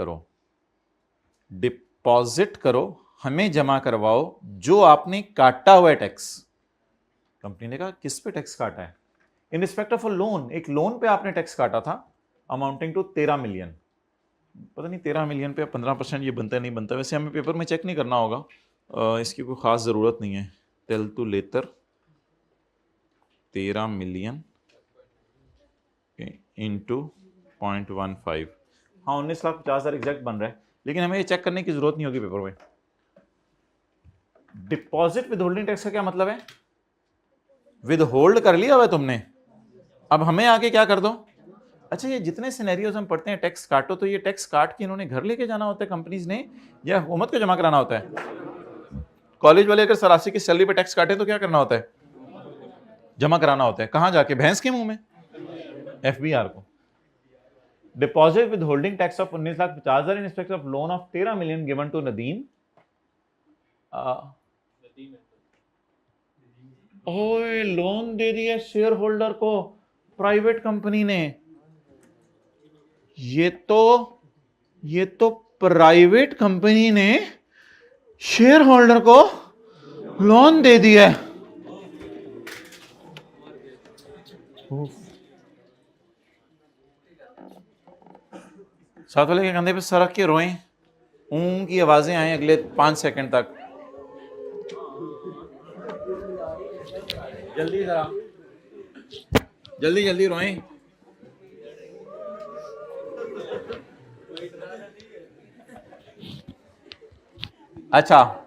करो, हमें जमा करवाओ जो आपने काटा हुआ है टैक्स। कंपनी ने कहा किस पे टैक्स काटा है? इन रिस्पेक्ट ऑफ अ लोन, एक लोन पे आपने टैक्स काटा था अमाउंटिंग टू 13 मिलियन। पता नहीं 13 मिलियन पे 15% ये बनता है नहीं बनता, वैसे हमें पेपर में चेक नहीं करना होगा, इसकी कोई ख़ास ज़रूरत नहीं है। Tell to letter 13 million into 0.15, हाँ 19,50,000 एग्जैक्ट बन रहा है, लेकिन हमें ये चेक करने की ज़रूरत नहीं होगी पेपर में। डिपॉजिट विद होल्डिंग टैक्स का क्या मतलब है? विद होल्ड कर लिया हुआ तुमने, अब हमें आके क्या कर दो। अच्छा, ये जितने सिनेरियोज हम पढ़ते हैं टैक्स काटो, तो ये टैक्स काट के इन्होंने घर लेके जाना होता है कंपनीज ने, या हुकूमत को जमा कराना होता है? कॉलेज वाले अगर सरासी की सैलरी पे टैक्स काटे तो क्या करना होता है? जमा कराना होता है। कहां जाके? भैंस के मुंह में, FBR को। Deposit withholding tax of 19,50,000 in respect of loan of 13 million given to Nadeem. ओए, लोन दे दिया शेयर होल्डर को प्राइवेट कंपनी ने। ये तो प्राइवेट कंपनी ने शेयर होल्डर को लोन दे दिया। साथ वाले के कंधे पे सरक के रोएं, ऊं की आवाजें आए अगले 5 सेकंड तक। जल्दी जरा, जल्दी रोएं। अच्छा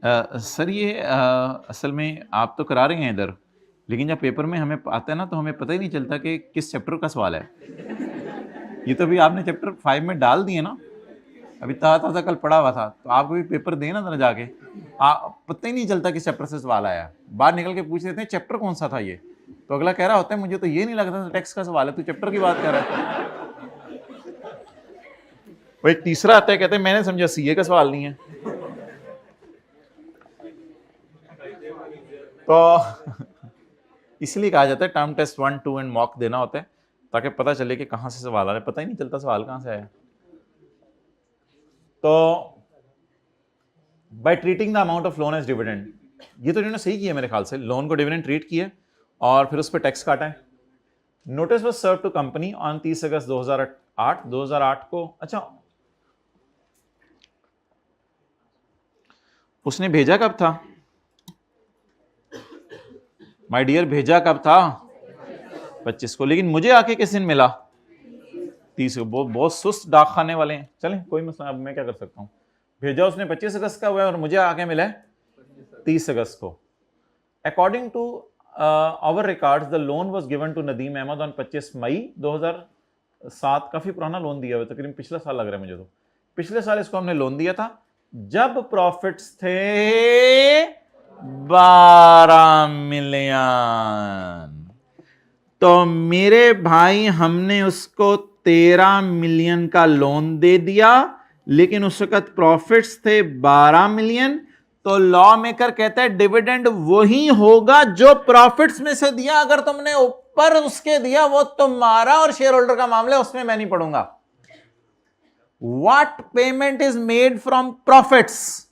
सर, ये असल में आप तो करा रहे हैं इधर, लेकिन जब पेपर में हमें आता है ना तो हमें पता ही नहीं चलता कि किस चैप्टर का सवाल है। ये तो अभी आपने चैप्टर 5 में डाल दिए ना, अभी ताज़ा कल पढ़ा हुआ था, तो आपको भी पेपर देना जरा जाके, पता ही नहीं चलता किस चैप्टर से सवाल आया। बाहर निकल के पूछ लेते हैं चैप्टर कौन सा था ये, तो अगला कह रहा होता है मुझे तो ये नहीं लगता टैक्स का सवाल है, तू चैप्टर की बात कर रहा है। वो एक तीसरा आता है, कहते हैं मैंने समझा CA का सवाल नहीं है। तो इसलिए कहा जाता है टर्म टेस्ट 1, 2 एंड मॉक देना होता है, ताकि पता चले कि कहां से सवाल आ रहा है। पता ही नहीं चलता सवाल कहां से आया। तो by treating the amount of loan as dividend, ये तो इन्होंने सही किया मेरे ख्याल से, लोन को डिविडेंड ट्रीट किया और फिर उस पर टैक्स काटा है। Notice was serve to company on 30 August 2008 को। अच्छा, उसने भेजा कब था माय डियर? भेजा कब था? 25 को, लेकिन मुझे आके किस दिन मिला? 30 को। बहुत सुस्त डाक खाने वाले हैं। चलें कोई मसला, अब मैं क्या कर सकता हूँ। भेजा उसने 25 अगस्त का हुआ है और मुझे आके मिला 30 अगस्त को। According to our records the loan was given to Nadeem Ahmed on 25 May 2007। काफी पुराना लोन दिया हुआ, तकरीबन पिछला साल लग रहा है मुझे। तो पिछले साल इसको हमने लोन दिया था जब प्रॉफिट्स थे 12 मिलियन। तो मेरे भाई हमने उसको 13 मिलियन का लोन दे दिया, लेकिन उस वक्त प्रॉफिट्स थे 12 मिलियन। तो लॉ मेकर कहता है डिविडेंड वही होगा जो प्रॉफिट्स में से दिया। अगर तुमने ऊपर उसके दिया वो तुम्हारा और शेयर होल्डर का मामला है, उसमें मैं नहीं पढ़ूंगा। What payment is made from profits?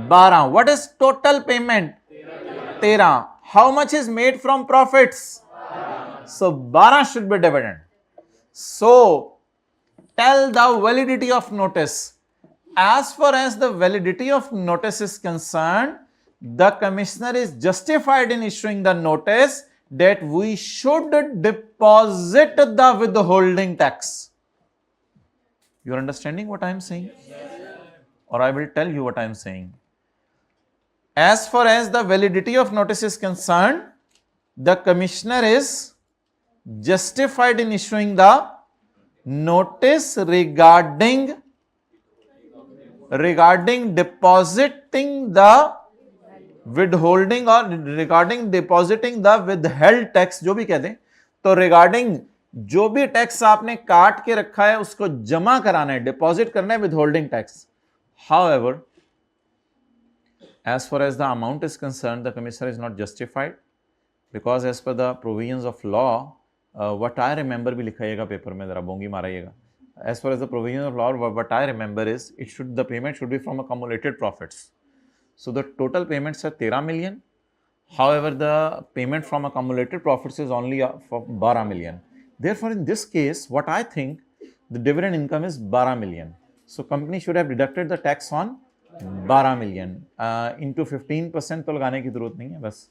12. What is total payment? 13. How much is made from profits? So 12 should be dividend. So tell the validity of notice. As far as the validity of notice is concerned, the commissioner is justified in issuing the notice that we should deposit the withholding tax. You are understanding what I am saying? Or I will tell you what I am saying. As far as the validity of notice is concerned, the commissioner is justified in issuing the notice regarding depositing the withholding or regarding depositing the withheld tax, जो भी कह दें, तो regarding जो भी टैक्स आपने काट के रखा है उसको जमा कराना है, डिपॉजिट करना है withholding tax. However, as far as the amount is concerned, the commissioner is not justified because as per the provisions of law, what I remember भी लिखाइएगा पेपर में, जरा Bongi माराइएगा. As far as the provisions of law, what I remember is the payment should be from accumulated profits. So the total payments are 13 million. However, the payment from accumulated profits is only for 12 million. Therefore, in this case, what I think, the dividend income is 12 million. So company should have deducted the tax on 12 million into 15%. तो लगाने की जरूरत नहीं है, बस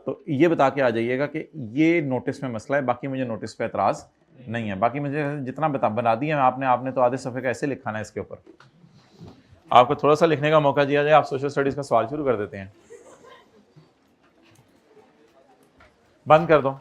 तो ये बता के आ जाइएगा कि ये नोटिस में मसला है, बाकी मुझे नोटिस पे एतराज नहीं है. बाकी मुझे जितना बना दिया आपने तो आधे सफ़े का ऐसे लिखाना है. इसके ऊपर आपको थोड़ा सा लिखने का मौका दिया जाए, आप सोशल स्टडीज का सवाल शुरू कर देते हैं. बंद कर दो.